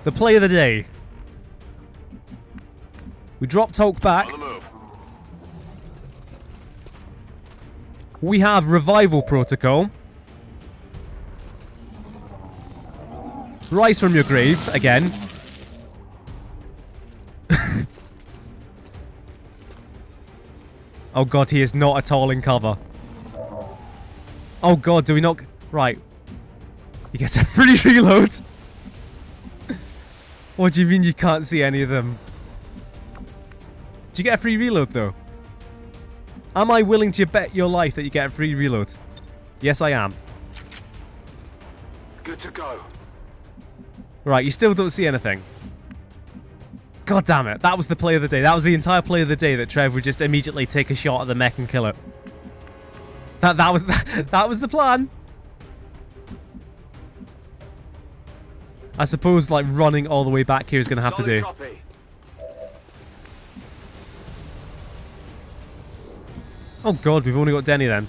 The play of the day. We drop Tolk back. We have Revival Protocol. Rise from your grave, again. Oh god, he is not at all in cover. Oh god, do we not... Right. He gets a free reload. What do you mean you can't see any of them? Do you get a free reload though? Am I willing to bet your life that you get a free reload? Yes, I am. Good to go. Right, you still don't see anything. God damn it. That was the play of the day. That was the entire play of the day, that Trev would just immediately take a shot at the mech and kill it. That was the plan. I suppose like running all the way back here is going to have to do. Copy. Oh god, we've only got Denny then.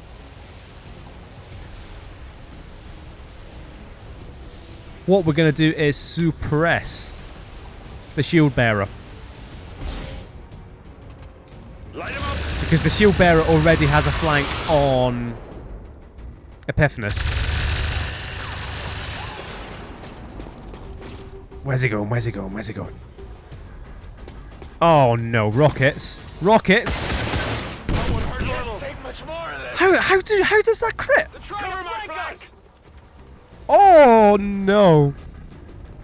What we're going to do is suppress the shield bearer. Light him up. Because the shield bearer already has a flank on Epiphanes. Where's he going? Where's he going? Where's he going? Oh no, rockets. Rockets! How does that crit? Oh no.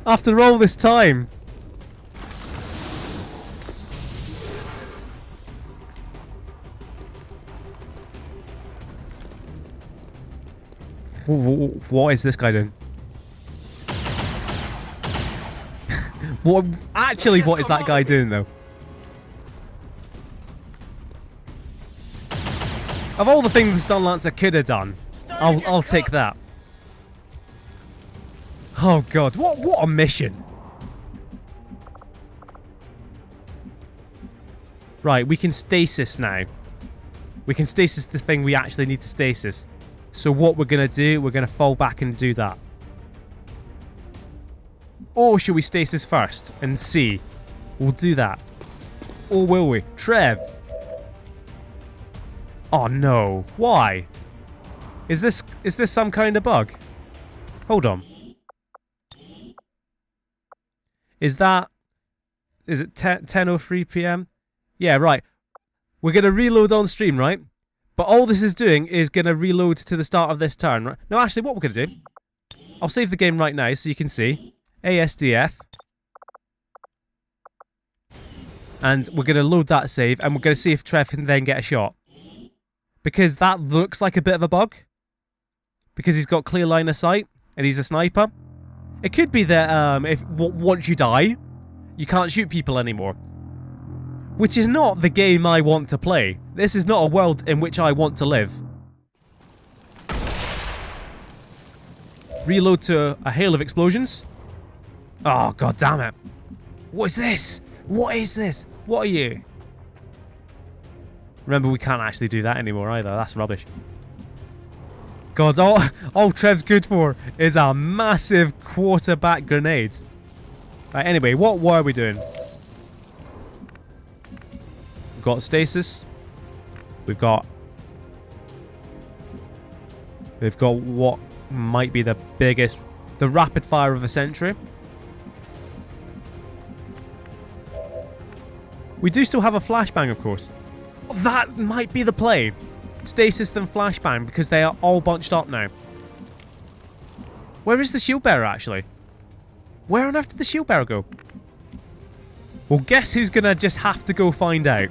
After all this time. What is this guy doing? What is that guy doing though? Of all the things the Stun Lancer could have done, I'll take that. Oh god, what a mission. Right, we can stasis now. We can stasis the thing we actually need to stasis. So what we're going to do, we're going to fall back and do that. Or should we stasis first and see? We'll do that. Or will we? Trev. Oh no. Why? Is this some kind of bug? Hold on. Is it 10:03 p.m? Yeah, right. We're going to reload on stream, right? But all this is doing is going to reload to the start of this turn, right? No, actually, what we're going to do... I'll save the game right now so you can see. ASDF. And we're going to load that save, and we're going to see if Trev can then get a shot. Because that looks like a bit of a bug. Because he's got clear line of sight, and he's a sniper. It could be that once you die, you can't shoot people anymore. Which is not the game I want to play. This is not a world in which I want to live. Reload to a hail of explosions. Oh, god damn it. What is this? What is this? What are you? Remember, we can't actually do that anymore either. That's rubbish. God, all Trev's good for is a massive quarterback grenade. Right, anyway, what were we doing? We've got stasis. We've got what might be the rapid fire of the century. We do still have a flashbang, of course. That might be the play. Stasis then flashbang, because they are all bunched up now. Where is the shield bearer, actually? Where on earth did the shield bearer go? Well, guess who's gonna just have to go find out.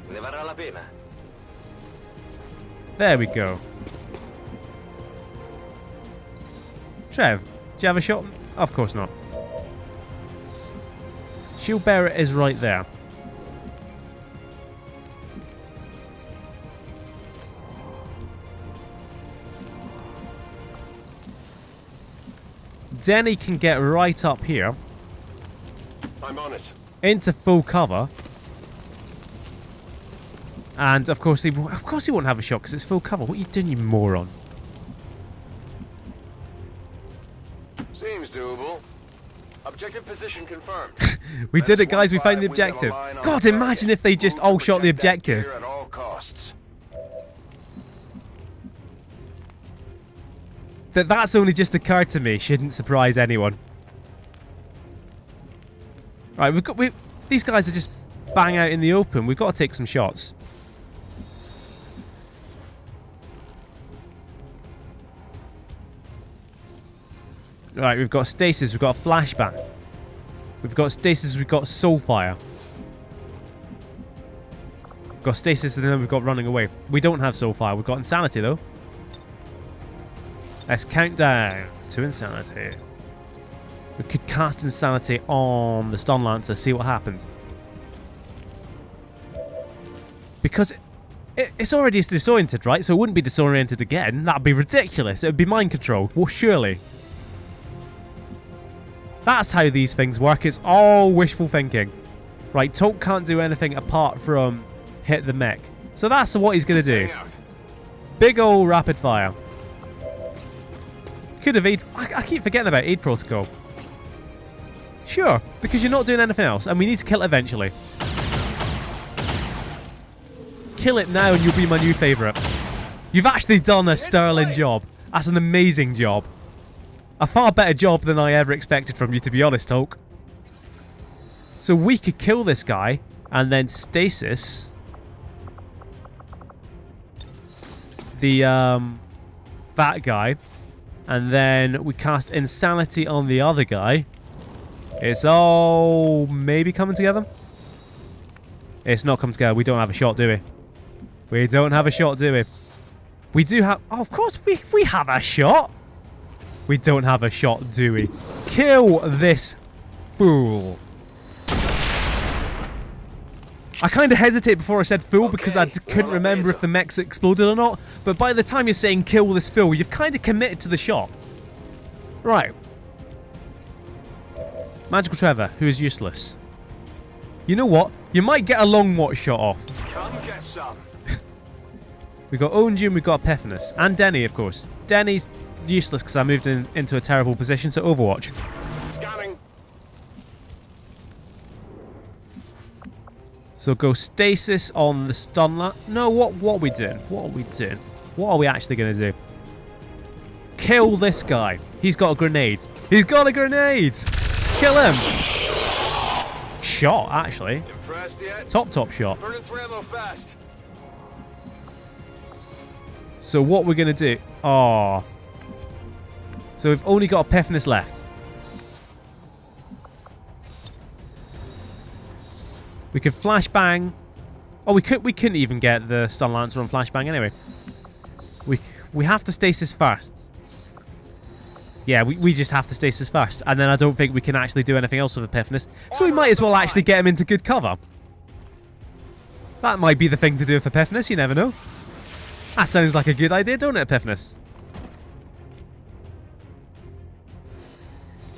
There we go. Trev, do you have a shot? Of course not. Shield bearer is right there. Denny can get right up here. I'm on it. Into full cover. And of course he won't have a shot because it's full cover. What are you doing, you moron? Seems doable. Objective position confirmed. We did it, guys. We found the objective. God, imagine if they just all shot the objective. At all costs. That's only just occurred to me. Shouldn't surprise anyone. Right, these guys are just bang out in the open. We've got to take some shots. Right, we've got stasis, we've got a flashbang. We've got stasis, we've got soulfire. We've got stasis, and then we've got running away. We don't have soulfire. We've got insanity, though. Let's count down to insanity. We could cast insanity on the stun lancer, see what happens. Because it's already disoriented, right? So it wouldn't be disoriented again. That'd be ridiculous. It would be mind control. Well, surely. That's how these things work. It's all wishful thinking. Right, Toke can't do anything apart from hit the mech. So that's what he's going to do. Big ol' rapid fire. Could have aid... I keep forgetting about aid protocol. Sure, because you're not doing anything else, and we need to kill it eventually. Kill it now and you'll be my new favourite. You've actually done a sterling job. That's an amazing job. A far better job than I ever expected from you, to be honest, Hulk. So we could kill this guy, and then stasis... that guy. And then we cast insanity on the other guy. It's all maybe coming together. It's not coming together. We don't have a shot, do we? We don't have a shot, do we? We do have... Oh, of course we have a shot. We don't have a shot, do we? Kill this fool. I kind of hesitated before I said fool because I couldn't remember if the mechs exploded or not. But by the time you're saying kill this fool, you've kind of committed to the shot. Right. Magical Trevor, who is useless. You know what? You might get a long watch shot off. Come get some. We've got Onjun, we've got Epiphanes. And Denny, of course. Denny's useless because I moved into a terrible position, so Overwatch. Scanning. So go stasis on the stun lat. No, what are we doing? What are we doing? What are we actually going to do? Kill this guy. He's got a grenade. He's got a grenade! Kill him! Shot, actually. Impressed yet? Top shot. Burning through ammo fast. So what we're going to do... Oh. So we've only got Epiphanes left. We could flashbang. Oh, we couldn't even get the stun lancer on flashbang anyway. We have to stasis first. Yeah, we just have to stasis first. And then I don't think we can actually do anything else with Epiphanes. So we might as well actually get him into good cover. That might be the thing to do with Epiphanes, you never know. That sounds like a good idea, don't it, Epiphanes?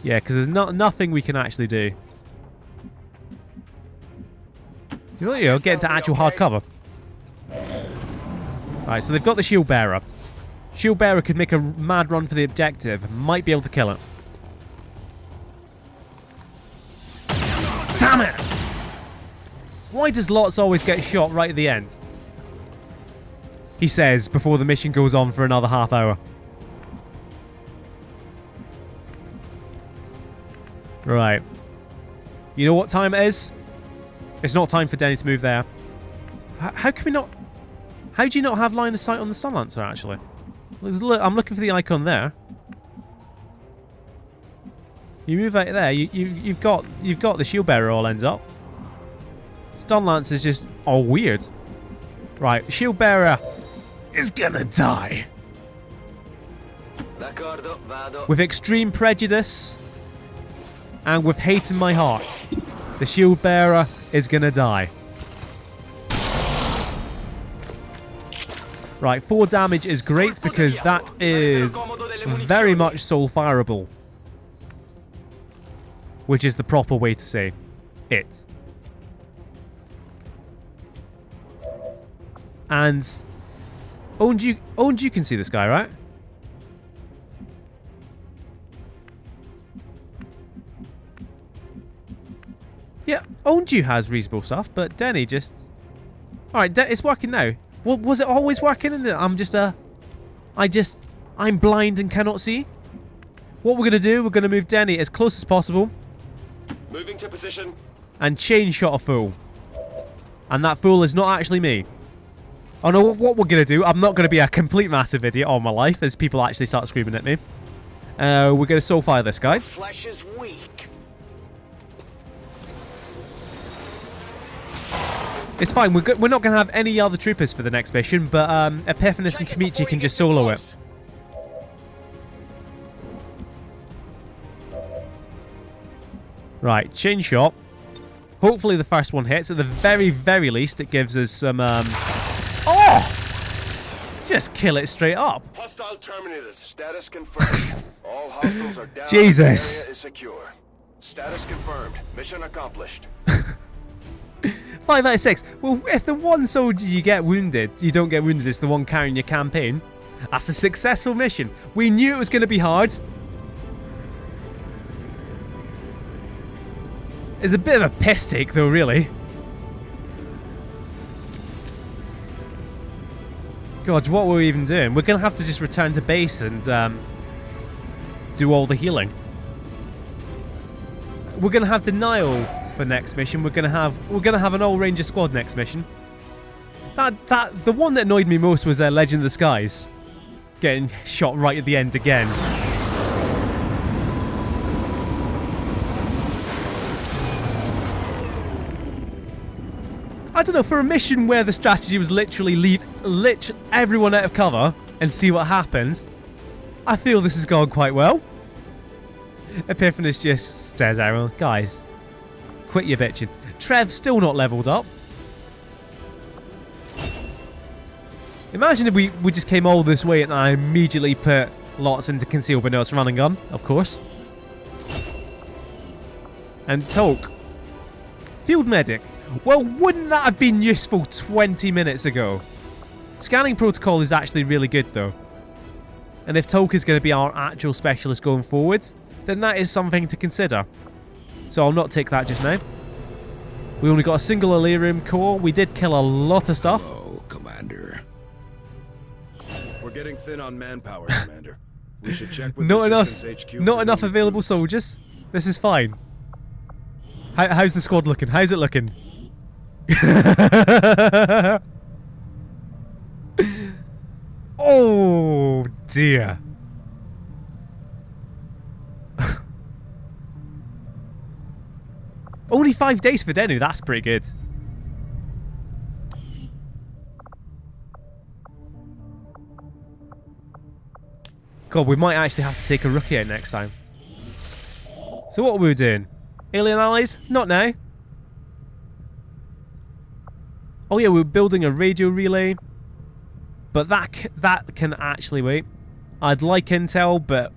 Yeah, because there's nothing we can actually do. You know, get into actual hard cover. Right, so they've got the shield bearer. Shield bearer could make a mad run for the objective. Might be able to kill it. Damn it! Why does Lots always get shot right at the end? He says before the mission goes on for another half hour. Right. You know what time it is? It's not time for Denny to move there. How can we not... How do you not have line of sight on the Sun Lancer, actually? Look, I'm looking for the icon there. You move out there, you've got the shield bearer all ends up. Stun Lance is just all weird. Right, shield bearer is gonna die. With extreme prejudice and with hate in my heart, the shield bearer is gonna die. Right, 4 damage is great because that is very much soul fireable. Which is the proper way to say it. And Owned, you can see this guy, right? Yeah, Owned you has reasonable stuff, but Denny just... Alright, it's working now. Was it always working? And I'm blind and cannot see. What we're going to do, we're going to move Denny as close as possible. Moving to position. And chain shot a fool. And that fool is not actually me. Oh no, what we're going to do, I'm not going to be a complete massive idiot all my life as people actually start screaming at me. We're going to soul fire this guy. Flesh is weak. It's fine, we're not going to have any other troopers for the next mission, but Epiphanis and Kamichi can just solo it. Right, chain shot. Hopefully the first one hits. At the very, very least, it gives us some... Oh! Just kill it straight up. Hostile terminated. Status confirmed. All hostiles are down. Jesus. Area is secure. Status confirmed. Mission accomplished. 5 out of 6. Well, if the one soldier you don't get wounded, it's the one carrying your campaign. That's a successful mission. We knew it was going to be hard. It's a bit of a piss take, though, really. God, what were we even doing? We're going to have to just return to base and do all the healing. We're going to have denial for next mission. We're going to have an all Ranger squad next mission. The one that annoyed me most was Legend of the Skies getting shot right at the end again. I don't know, for a mission where the strategy was literally leave everyone out of cover and see what happens, I feel this has gone quite well. Epiphanis just stares at everyone. Guys, quit your bitching. Trev still not leveled up. Imagine if we just came all this way and I immediately put Lots into concealed but no, it's run and gun, of course. And Tolk. Field medic. Well, wouldn't that have been useful 20 minutes ago? Scanning protocol is actually really good, though. And if Tolk is going to be our actual specialist going forward, then that is something to consider. So I'll not take that just now. We only got a single Illyrium core. We did kill a lot of stuff. Oh, Commander. We're getting thin on manpower, Commander. We should check with not HQ enough available soldiers. This is fine. How's the squad looking? How's it looking? Oh dear. Only 5 days for Denu, that's pretty good. God, we might actually have to take a rookie out next time. So what are we doing? Alien allies? Not now. Oh yeah, we're building a radio relay. But that can actually wait. I'd like intel, but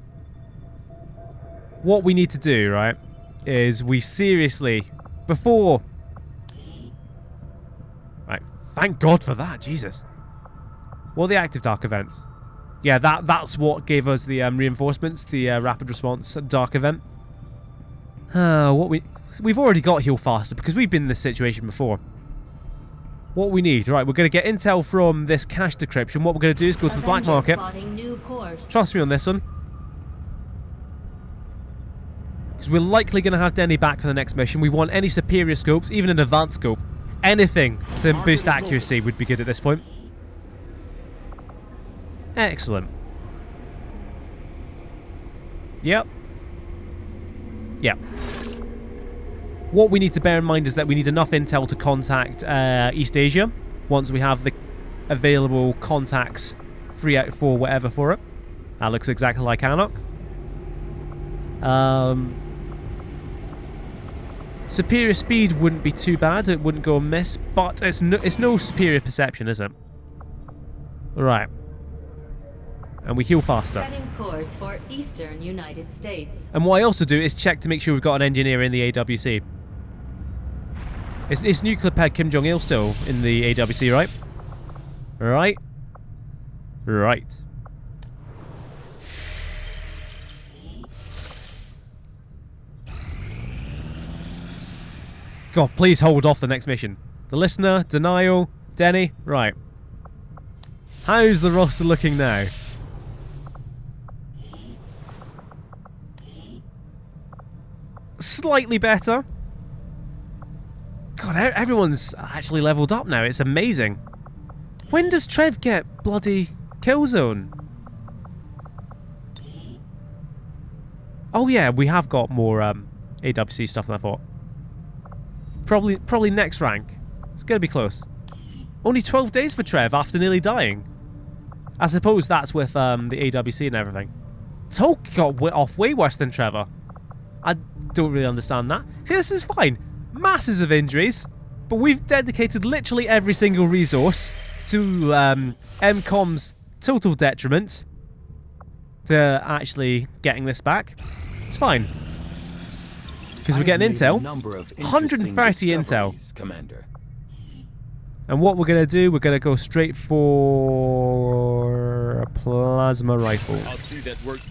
what we need to do, right, is we seriously, before... Right, thank God for that, Jesus. What are the active dark events? Yeah, that's what gave us the reinforcements, the rapid response dark event. We've already got heal faster because we've been in this situation before. What we need, right? We're going to get intel from this cache decryption. What we're going to do is go to the black market. Trust me on this one. Because we're likely going to have Denny back for the next mission. We want any superior scopes, even an advanced scope. Anything to boost accuracy would be good at this point. Excellent. Yep. Yep. What we need to bear in mind is that we need enough intel to contact East Asia once we have the available contacts 3 out of 4 whatever for it. That looks exactly like Anok. Superior speed wouldn't be too bad. It wouldn't go amiss, but it's no superior perception, is it? Right. And we heal faster. Setting course for Eastern United States. And what I also do is check to make sure we've got an engineer in the AWC. Is nuclear pad Kim Jong-il still in the AWC, right? Right. Right. God, please hold off the next mission. The listener, denial, Denny, right. How's the roster looking now? Slightly better. God, everyone's actually leveled up now. It's amazing. When does Trev get bloody Killzone? Oh yeah, we have got more AWC stuff than I thought. Probably next rank. It's gonna be close. Only 12 days for Trev after nearly dying. I suppose that's with the AWC and everything. Toke got off way worse than Trevor. I don't really understand that. See, this is fine. Masses of injuries, but we've dedicated literally every single resource to MKOM's total detriment to actually getting this back. It's fine. Because we're getting intel. 130 intel. Commander. And what we're going to do, we're going to go straight for a plasma rifle.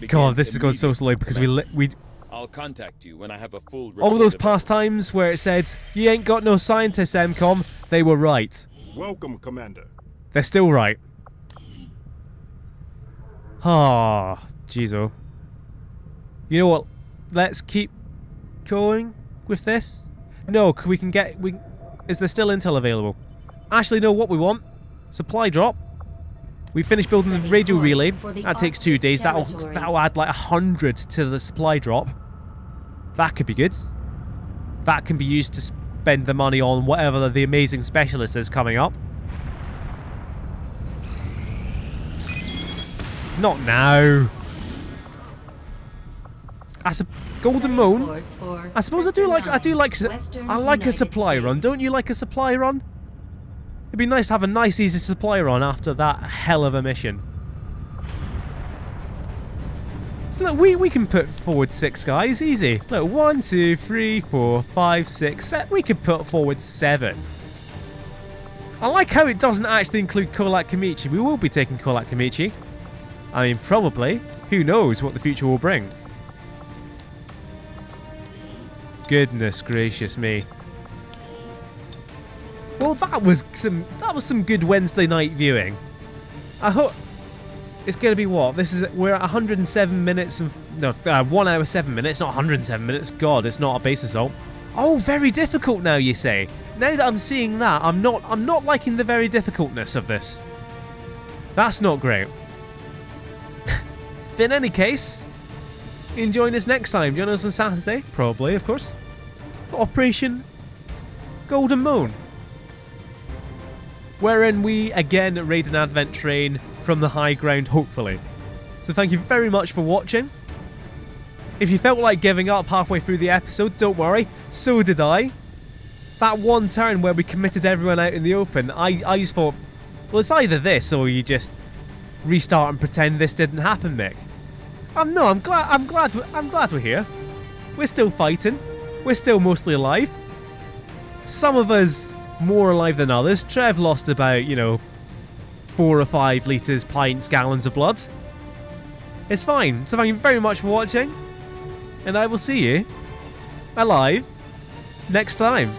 God, this is going so slow because we I'll contact you when I have a full all those past times where it said, you ain't got no scientists, MKOM, they were right. Welcome, Commander. They're still right. Ah, jeez-o. You know what? Let's keep going with this. No, we can get... Is there still intel available? Actually, no, what we want. Supply drop. We finished building the radio relay. That takes 2 days. That'll add like 100 to the supply drop. That could be good. That can be used to spend the money on whatever the amazing specialist is coming up. Not now. Golden Moon. I suppose I like a supply run. Don't you like a supply run? It'd be nice to have a nice easy supply run after that hell of a mission. So look, we can put forward 6 guys, easy. Look, 1, 2, 3, 4, 5, 6, 7. We could put forward 7. I like how it doesn't actually include Kolak Kamichi. We will be taking Kolak Kamichi. I mean, probably. Who knows what the future will bring. Goodness gracious me. Well, that was some good Wednesday night viewing. I hope it's going to be what? We're at 107 minutes and 1 hour 7 minutes, not 107 minutes. God, it's not a base assault. Oh, very difficult now, you say. Now that I'm seeing that, I'm not liking the very difficultness of this. That's not great. But in any case, you can join us next time. Join us on Saturday, probably, of course, for Operation Golden Moon, wherein we again raid an advent train from the high ground, hopefully. So thank you very much for watching. If you felt like giving up halfway through the episode, don't worry, so did I. That one turn where we committed everyone out in the open, I just thought, well, it's either this or you just restart and pretend this didn't happen, Mick. No, I'm glad we're here. We're still fighting. We're still mostly alive. Some of us more alive than others. Trev lost about, 4 or 5 litres, pints, gallons of blood. It's fine. So thank you very much for watching, and I will see you alive next time.